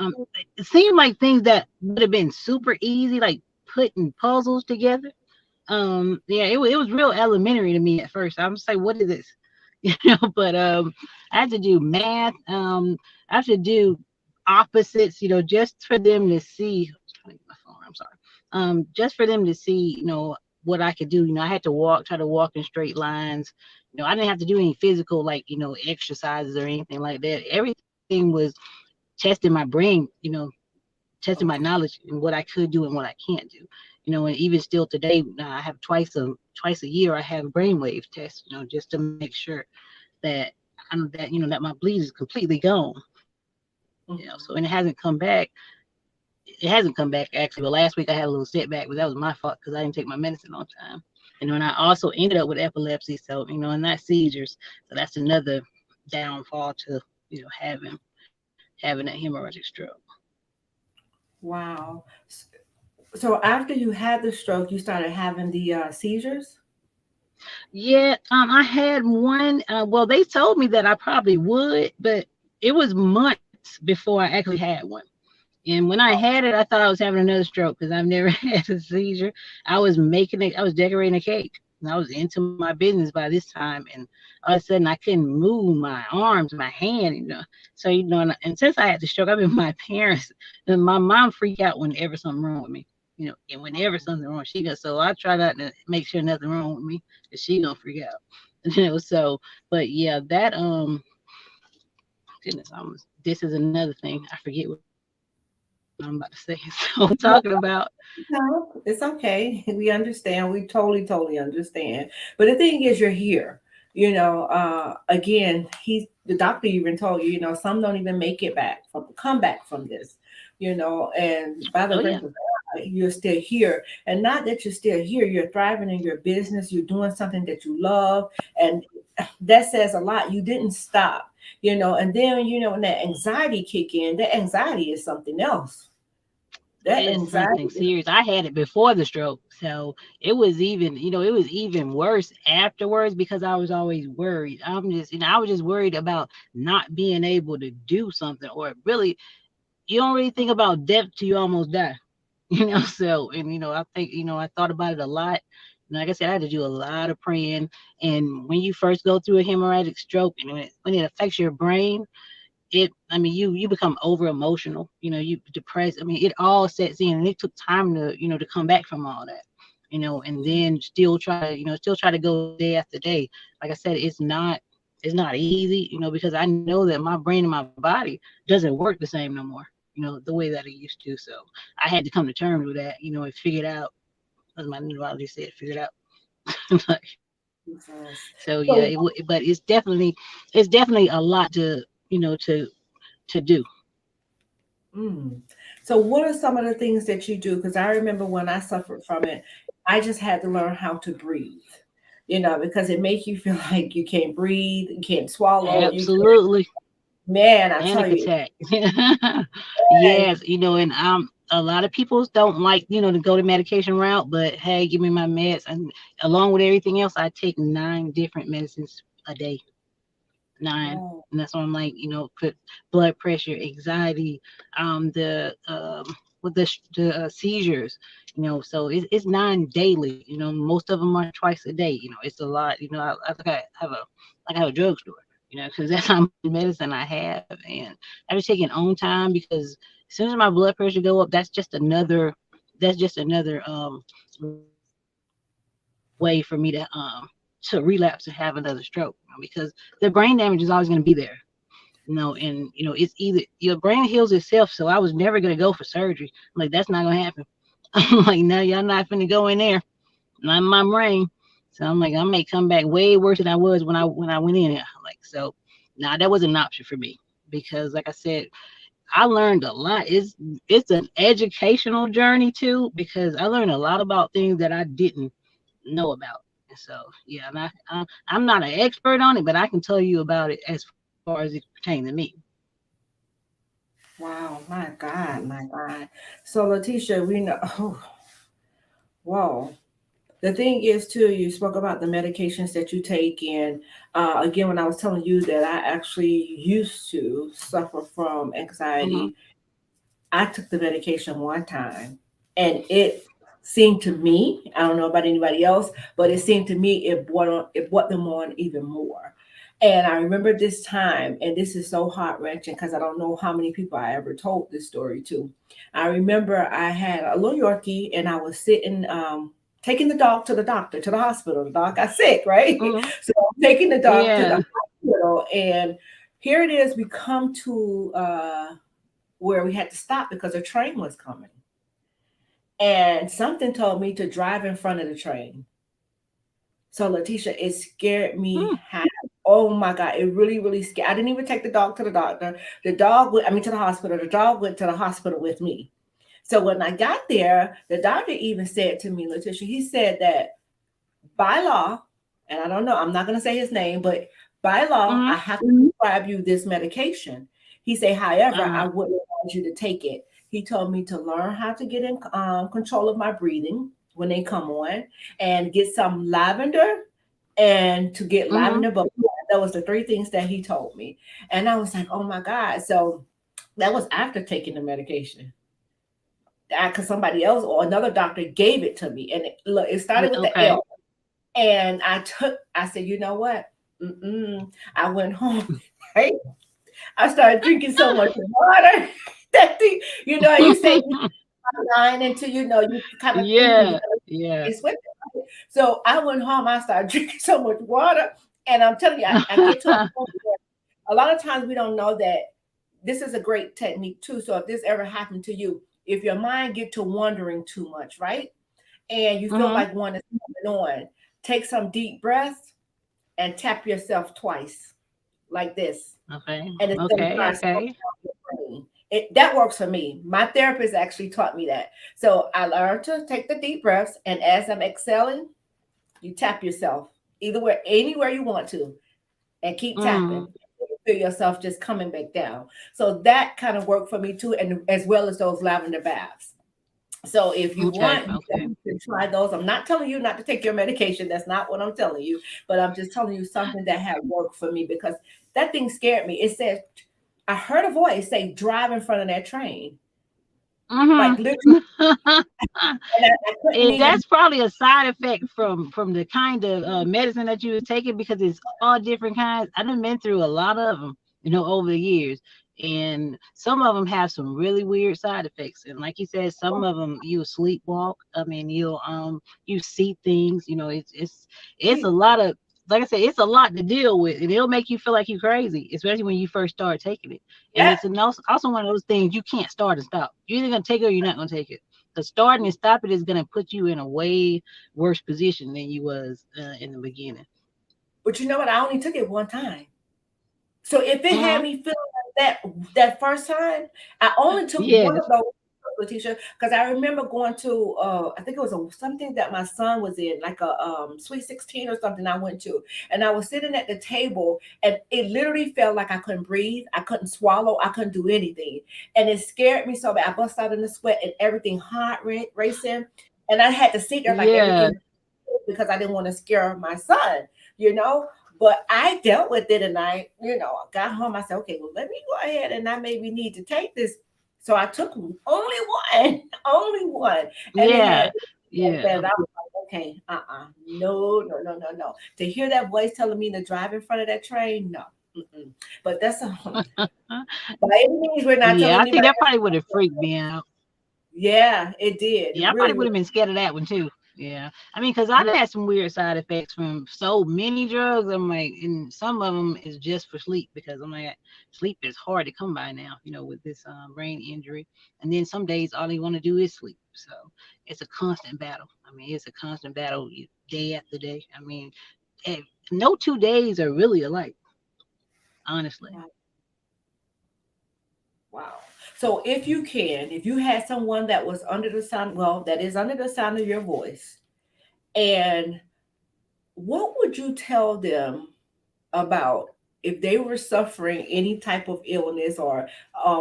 Speaker 3: It seemed like things that would have been super easy, like putting puzzles together. Yeah, it was real elementary to me at first. I'm just like, what is this? But I had to do math. I had to do opposites. Just for them to see. I was trying to get my phone. I'm sorry. Just for them to see. What I could do. I had to try to walk in straight lines. I didn't have to do any physical like exercises or anything like that. Everything was testing my brain. Testing my
Speaker 2: Okay.
Speaker 3: knowledge and what I could do and what I can't do. And even still today, I have twice a year I have brainwave tests. Just to make sure that that my bleed is completely gone. So and
Speaker 2: Mhm.
Speaker 3: it hasn't come back. It hasn't come back actually. But last week I had a little setback, but that was my fault because I didn't take my medicine on time. And then I also ended up with epilepsy, so and not seizures. So that's another downfall to having that hemorrhagic stroke.
Speaker 2: Wow. So after you had the stroke, you started having the seizures?
Speaker 3: Yeah, I had one. Well, they told me that I probably would, but it was months before I actually had one. And when I had it, I thought I was having another stroke because I've never had a seizure. I was decorating a cake. And I was into my business by this time, and all of a sudden I couldn't move my arms, my hand. So and since I had the stroke, I've been with my parents, and my mom freak out whenever something wrong with me. And whenever something wrong, she goes. So I try not to make sure nothing wrong with me, because she gonna freak out. So, but yeah, that goodness, this is another thing. I forget what I'm about to say. So I'm talking about.
Speaker 2: No, it's okay. We understand. We totally, totally understand. But the thing is, you're here. Again, the doctor even told you, some don't even make it come back from this, and by the
Speaker 3: Oh
Speaker 2: grace
Speaker 3: yeah.
Speaker 2: of God, you're still here. And not that you're still here, you're thriving in your business, you're doing something that you love, and that says a lot. You didn't stop, and then, when that anxiety kick in, that anxiety is something else. That
Speaker 3: It's
Speaker 2: anxiety
Speaker 3: something
Speaker 2: is,
Speaker 3: serious. I had it before the stroke, so it was even, it was even worse afterwards because I was always worried. I was just worried about not being able to do something, or really, you don't really think about death till you almost die. So, and I think, I thought about it a lot. And like I said, I had to do a lot of praying. And when you first go through a hemorrhagic stroke, and when it affects your brain, you become over emotional, you depressed. It all sets in, and it took time to come back from all that, and then still try to go day after day. Like I said, it's not easy, because I know that my brain and my body doesn't work the same no more, the way that it used to. So I had to come to terms with that, and figure it out, as my neurologist said, figure it out. Like,
Speaker 2: Jesus.
Speaker 3: so yeah,
Speaker 2: So,
Speaker 3: but it's definitely a lot to do.
Speaker 2: mm. So what are some of the things that you do? Because I remember when I suffered from it, I just had to learn how to breathe, because it makes you feel like you can't breathe, you can't swallow,
Speaker 3: Absolutely.
Speaker 2: man, I tell
Speaker 3: Panic
Speaker 2: you.
Speaker 3: attack.
Speaker 2: And
Speaker 3: Yes, and a lot of people don't like, to go the medication route, but hey, give me my meds. And along with everything else, I take 9 different medicines a day. 9.
Speaker 2: oh,
Speaker 3: And that's why I'm like, put blood pressure, anxiety, the with the seizures, so it's 9 daily. Most of them are twice a day. It's a lot. I think I have a drugstore. Because that's how much medicine I have, and I just take it on time, because as soon as my blood pressure go up, that's just another way for me to relapse and have another stroke, because the brain damage is always going to be there. And it's either your brain heals itself. So I was never gonna go for surgery. I'm like, that's not gonna happen. I'm like, no, y'all not finna go in there, not in my brain. So I'm like, I may come back way worse than I was when I went in there. Like, so nah, that wasn't an option for me, because like I said, I learned a lot. It's an educational journey too, because I learned a lot about things that I didn't know about. And so yeah, I'm not an expert on it, but I can tell you about it as far as it pertains to me.
Speaker 2: wow, my God, my God. So Letitia, we know, oh, whoa. The thing is too, you spoke about the medications that you take, and again, when I was telling you that I actually used to suffer from
Speaker 3: Hmm.
Speaker 2: anxiety, I took the medication one time, and it seemed to me, I don't know about anybody else, but it seemed to me it brought them on even more. And I remember this time, and this is so heart wrenching because I don't know how many people I ever told this story to. I remember I had a little Yorkie, and I was sitting, taking the dog to the doctor, to the hospital. The dog got sick, right?
Speaker 3: Hmm.
Speaker 2: So I'm taking the dog to the
Speaker 3: Yeah.
Speaker 2: hospital, and here it is. We come to where we had to stop because a train was coming. And something told me to drive in front of the train. So Letitia, it scared me
Speaker 3: Mm.
Speaker 2: half. Oh my God, it really, really scared. I didn't even take the dog to the doctor. The dog went, I mean, to the hospital. The dog went to the hospital with me. So when I got there, the doctor even said to me, Letitia, he said that by law, and I don't know, I'm not going to say his name, but by law, I
Speaker 3: Hmm.
Speaker 2: have to prescribe you this medication. He said, however, I
Speaker 3: Uh-huh.
Speaker 2: wouldn't want you to take it. He told me to learn how to get in control of my breathing when they come on, and get some lavender, and to get
Speaker 3: Hmm.
Speaker 2: lavender. But that was the 3 things that he told me. And I was like, oh my God. So that was after taking the medication. Because somebody else or another doctor gave it to me. And look, it started with the
Speaker 3: Okay.
Speaker 2: L. And I said, you know what? I went home, right? I started drinking so much water. That thing, you say you line until you kind of think you're
Speaker 3: Yeah.
Speaker 2: gonna
Speaker 3: Yeah.
Speaker 2: it's with it. Right? So I went home, I started drinking so much water. And I'm telling you, I get to a point where a lot of times we don't know that this is a great technique too. So if this ever happened to you, if your mind get to wandering too much, right? And you feel
Speaker 3: Hmm.
Speaker 2: like one is coming on, take some deep breaths, and tap yourself twice like this.
Speaker 3: Okay.
Speaker 2: And it's going to
Speaker 3: Okay.
Speaker 2: start slowing
Speaker 3: Okay.
Speaker 2: down your brain. That works for me. My therapist actually taught me that. So I learned to take the deep breaths, and as I'm exhaling, you tap yourself either where, anywhere you want to, and keep tapping.
Speaker 3: Mm.
Speaker 2: You feel yourself just coming back down. So that kind of worked for me too, and as well as those lavender baths. So if you
Speaker 3: Okay.
Speaker 2: want, you
Speaker 3: Okay.
Speaker 2: can try those. I'm not telling you not to take your medication. That's not what I'm telling you. But I'm just telling you something that had worked for me because that thing scared me. It said, I heard a voice say, drive in front of that train. Like literally, and I couldn't
Speaker 3: And
Speaker 2: even.
Speaker 3: that's probably a side effect from the kind of medicine that you was taking because it's all different kinds. I've been through a lot of them, over the years, and some of them have some really weird side effects. And like you said, some of them you sleepwalk. I mean, you see things. It's a lot of, like I said, it's a lot to deal with, and it'll make you feel like you're crazy, especially when you first start taking it. And
Speaker 2: Yeah.
Speaker 3: it's also one of those things you can't start and stop. You're either gonna take it or you're not gonna take it. Because starting and stopping is going to put you in a way worse position than you was in the beginning.
Speaker 2: But you know what? I only took it one time. So if it had
Speaker 3: Mm-hmm.
Speaker 2: me feeling like that first time, I only took one of
Speaker 3: Yes.
Speaker 2: those, Latisha, because I remember going to I think it was something that my son was in, like a Sweet 16 or something I went to. And I was sitting at the table and it literally felt like I couldn't breathe, I couldn't swallow, I couldn't do anything. And it scared me so bad. I bust out in the sweat and everything racing. And I had to sit there like
Speaker 3: Yeah.
Speaker 2: everything because I didn't want to scare my son, you know. But I dealt with it and I got home. I said, okay, well, let me go ahead and I maybe need to take this. So I took only one, only one. And it had
Speaker 3: Yeah. Yeah.
Speaker 2: that I was like, okay, no, no, no, no, no. To hear that voice telling me to drive in front of that train, no. Mm-mm. But that's by any means, we're not
Speaker 3: Yeah.
Speaker 2: telling
Speaker 3: I think
Speaker 2: anybody.
Speaker 3: that probably would have freaked me out.
Speaker 2: Yeah, it did. It
Speaker 3: Yeah, I probably
Speaker 2: really,
Speaker 3: would
Speaker 2: really.
Speaker 3: have been scared of that one too. Yeah, I mean, because I've had some weird side effects from so many drugs. I'm like, and some of them is just for sleep because I'm like, sleep is hard to come by now, with this brain injury. And then some days all you want to do is sleep. So it's a constant battle. I mean, it's a constant battle day after day. I mean, eh, no 2 days are really alike, honestly.
Speaker 2: Wow. So if you can, if you had someone that was under the sound, well, that is under the sound of your voice, and what would you tell them about if they were suffering any type of illness or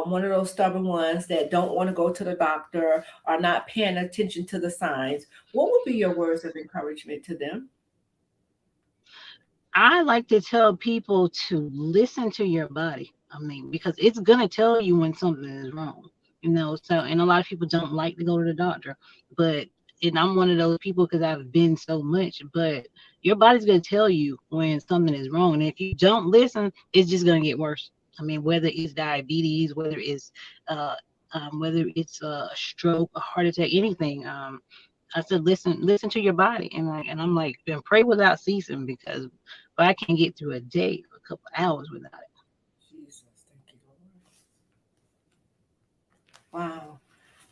Speaker 2: one of those stubborn ones that don't want to go to the doctor or not paying attention to the signs? What would be your words of encouragement to them?
Speaker 3: I like to tell people to listen to your body. I mean, because it's gonna tell you when something is wrong. So and a lot of people don't like to go to the doctor, but and I'm one of those people because I've been so much. But your body's gonna tell you when something is wrong, and if you don't listen, it's just gonna get worse. I mean, whether it's diabetes, uh, whether it's a stroke, a heart attack, anything. I said, listen to your body, and I'm like, and pray without ceasing because but I can't get through a day, a couple hours without it.
Speaker 2: Jesus, thank you, Lord. Wow.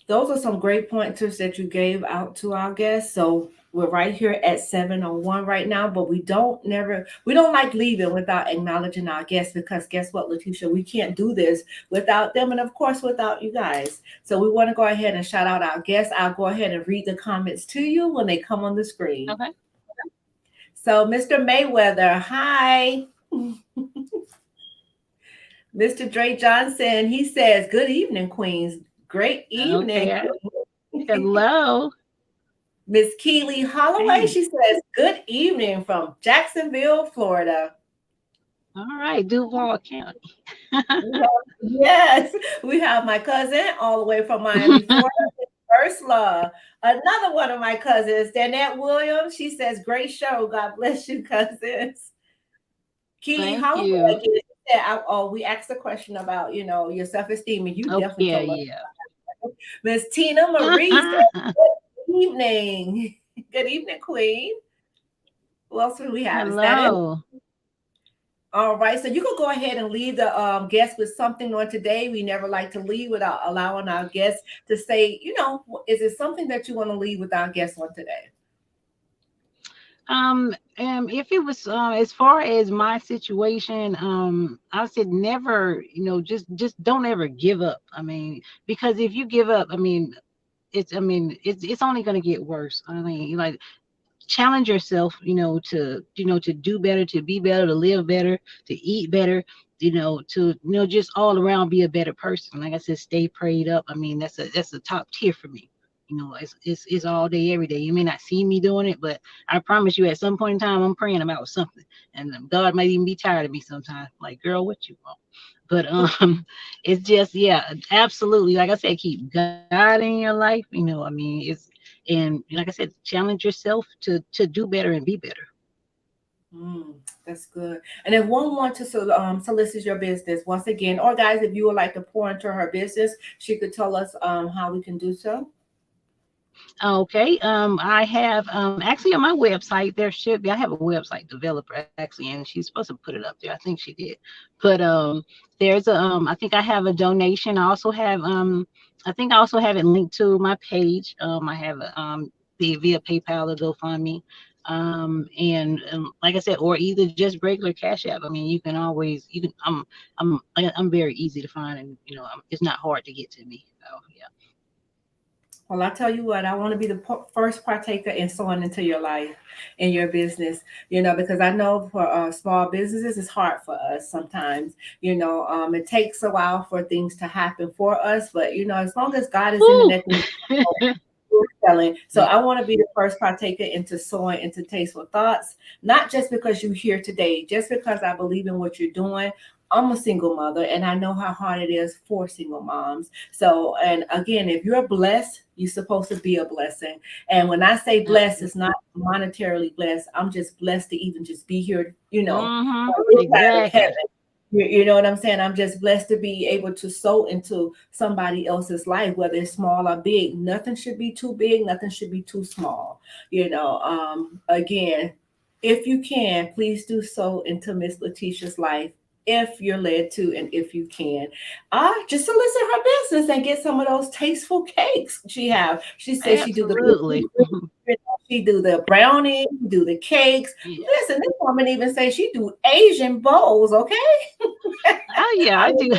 Speaker 2: Those are some great pointers that you gave out to our guests. So we're right here at 7:01 right now, but we don't like leaving without acknowledging our guests because guess what, Latisha, we can't do this without them and of course without you guys. So we want to go ahead and shout out our guests. I'll go ahead and read the comments to you when they come on the screen.
Speaker 3: Okay.
Speaker 2: So Mr. Mayweather, hi. Mr. Dre Johnson, he says, good evening, Queens. Great evening.
Speaker 3: Okay. Hello.
Speaker 2: Miss Keely Holloway,
Speaker 3: Hey.
Speaker 2: she says, good evening from Jacksonville, Florida.
Speaker 3: All right, Duval County.
Speaker 2: Yes, we have my cousin all the way from Miami, Florida, Ursula. Another one of my cousins, Danette Williams, she says, great show. God bless you, cousins. Keely
Speaker 3: Thank
Speaker 2: Holloway,
Speaker 3: you.
Speaker 2: again, said, we asked a question about, your self-esteem, and you
Speaker 3: Oh
Speaker 2: definitely
Speaker 3: yeah,
Speaker 2: told us.
Speaker 3: yeah.
Speaker 2: Miss Tina Marie said, good evening. Good evening, Queen. Who else do we have? Is that it?
Speaker 3: Hello.
Speaker 2: All right. So you can go ahead and leave the guest with something on today. We never like to leave without allowing our guests to say, is it something that you want to leave with our guests on today?
Speaker 3: If it was as far as my situation, I said never, just don't ever give up. I mean, because if you give up, it's only going to get worse. I mean, like, challenge yourself, to do better, to be better, to live better, to eat better, to just all around be a better person. Like I said, stay prayed up. I mean, that's a top tier for me. It's all day, every day. You may not see me doing it, but I promise you, at some point in time, I'm praying about something, and God might even be tired of me sometimes. Like, girl, what you want? But it's just, yeah, absolutely. Like I said, keep God in your life. And like I said, challenge yourself to do better and be better.
Speaker 2: That's good. And if one wants to solicit your business once again, or guys, if you would like to pour into her business, she could tell us how we can do so.
Speaker 3: Okay. I have actually on my website there should be. I have a website developer actually, and she's supposed to put it up there. I think she did. But there's a I think I have a donation. I think I also have it linked to my page. I have via PayPal or GoFundMe. And like I said, or either just regular Cash App. I mean, you can always you can. I'm very easy to find, and it's not hard to get to me. So yeah.
Speaker 2: Well, I tell you what, I want to be the first partaker in sowing into your life and your business, because I know for small businesses, it's hard for us sometimes. It takes a while for things to happen for us, but, as long as God is in the neck, we're selling. So I want to be the first partaker into sowing into Tasteful Thoughts, not just because you're here today, just because I believe in what you're doing. I'm a single mother and I know how hard it is for single moms. So, and again, if you're blessed, you're supposed to be a blessing. And when I say blessed, it's not monetarily blessed. I'm just blessed to even just be here,
Speaker 3: Exactly.
Speaker 2: You know what I'm saying? I'm just blessed to be able to sow into somebody else's life, whether it's small or big. Nothing should be too big. Nothing should be too small. Again, if you can, please do so into Miss Latissia's life, if you're led to, and if you can. Just solicit her business and get some of those tasteful cakes she says she do the
Speaker 3: Absolutely.
Speaker 2: she do the brownies, do the cakes.
Speaker 3: Yeah.
Speaker 2: Listen, this woman even say she do Asian bowls, okay?
Speaker 3: Oh yeah, I do.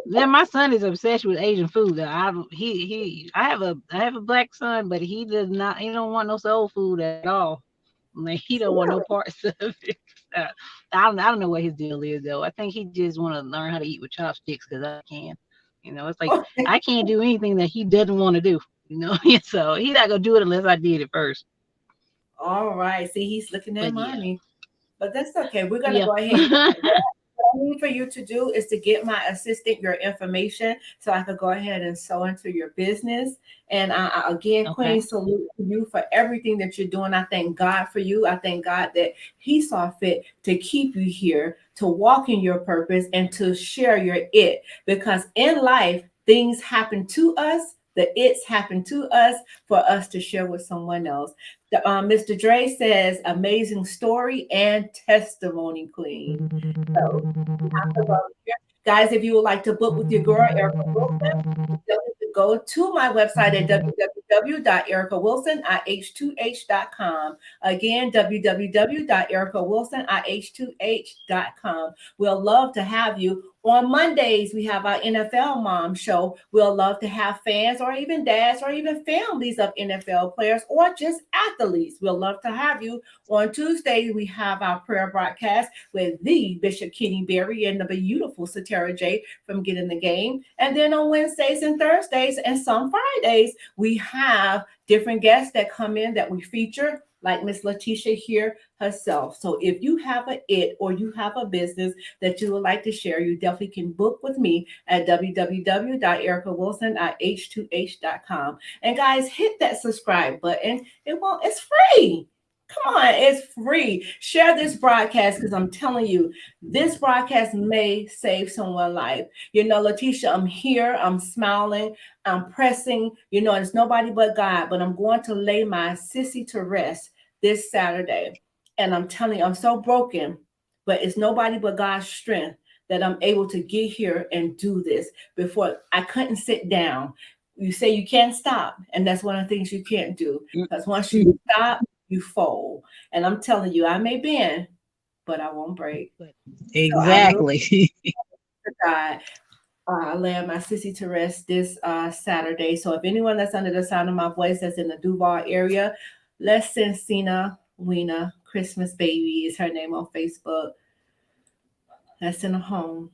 Speaker 3: Then my son is obsessed with Asian food. I have a black son, but he does not. He don't want no soul food at all. Like, he don't want no parts of it. Uh, I don't know what his deal is though. I think he just want to learn how to eat with chopsticks because I can. It's like I can't do anything that he doesn't want to do. So he's not gonna do it unless I did it first.
Speaker 2: All right. See, he's looking at
Speaker 3: But yeah,
Speaker 2: money. But that's okay. We're gonna
Speaker 3: yeah.
Speaker 2: go ahead. What I need for you to do is to get my assistant your information so I could go ahead and sow into your business. And again,
Speaker 3: Okay.
Speaker 2: Queen, salute to you for everything that you're doing. I thank God for you. I thank God that He saw fit to keep you here, to walk in your purpose, and to share your it. Because in life, things happen to us. The it's happen to us for us to share with someone else. Mr. Dre says, amazing story and testimony, Queen. So, guys, if you would like to book with your girl, Erica Wilson, go to my website at www.ericawilsonih2h.com. Again, www.ericawilsonih2h.com. We'll love to have you. On Mondays, we have our NFL Mom Show. We'll love to have fans or even dads or even families of NFL players or just athletes. We'll love to have you. On Tuesdays, we have our prayer broadcast with the Bishop Kenny Berry and the beautiful Satara J from Get in the Game. And then on Wednesdays and Thursdays and some Fridays, we have different guests that come in that we feature, like Miss Latissia here herself. So if you have a it or you have a business that you would like to share, you definitely can book with me at www.ericawilsonih2h.com. And guys, hit that subscribe button. It's free. Come on, it's free. Share this broadcast because I'm telling you, this broadcast may save someone's life. Latissia, I'm here. I'm smiling. I'm pressing. It's nobody but God. But I'm going to lay my sissy to rest this Saturday. And I'm telling you, I'm so broken. But it's nobody but God's strength that I'm able to get here and do this. Before I couldn't sit down. You say you can't stop. And that's one of the things you can't do. Because once you stop, you fold. And I'm telling you, I may bend, but I won't break. So I look
Speaker 3: Exactly.
Speaker 2: to God. I land my sissy to rest this Saturday. So if anyone that's under the sound of my voice that's in the Duval area, let's send Cena Weena Christmas Baby is her name on Facebook. That's in a home.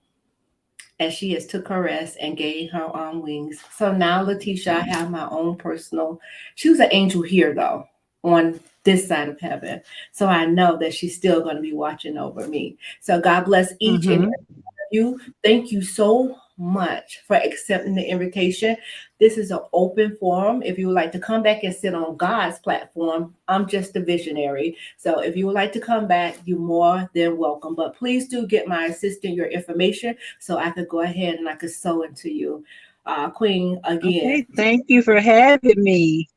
Speaker 2: And she has took her rest and gave her own wings. So now, Latisha, I have my own personal. She was an angel here, though, on this side of heaven. So I know that she's still going to be watching over me. So God bless each and every one of you. Thank you so much for accepting the invitation. This is an open forum. If you would like to come back and sit on God's platform, I'm just a visionary. So if you would like to come back, you're more than welcome. But please do get my assistant your information so I could go ahead and I could sow into you. Queen, again.
Speaker 3: Okay, thank you for having me.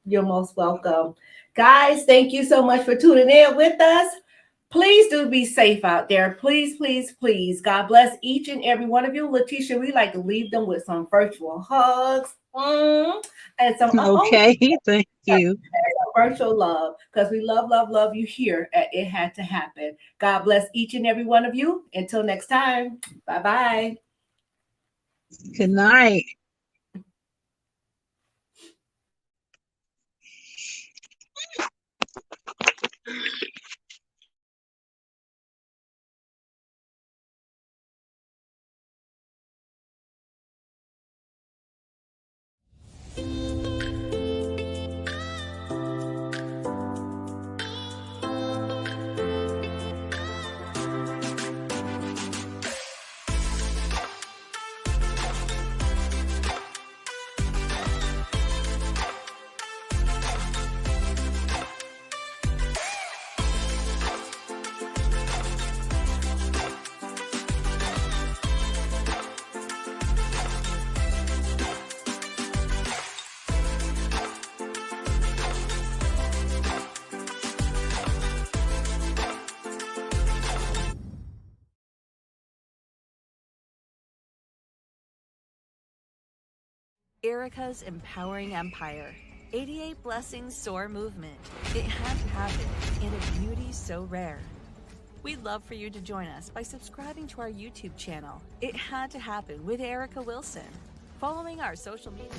Speaker 2: You're most welcome. Guys, thank you so much for tuning in with us. Please do be safe out there. Please, please, please. God bless each and every one of you. Latisha, we like to leave them with some virtual hugs and some
Speaker 3: Okay, thank you.
Speaker 2: virtual love because we love you here at It Had to Happen. God bless each and every one of you. Until next time. Bye-bye.
Speaker 3: Good night.
Speaker 1: Erica's empowering empire. 88 blessings soar movement. It had to happen in a beauty so rare. We'd love for you to join us by subscribing to our YouTube channel. It Had to Happen with Erica Wilson. Following our social media.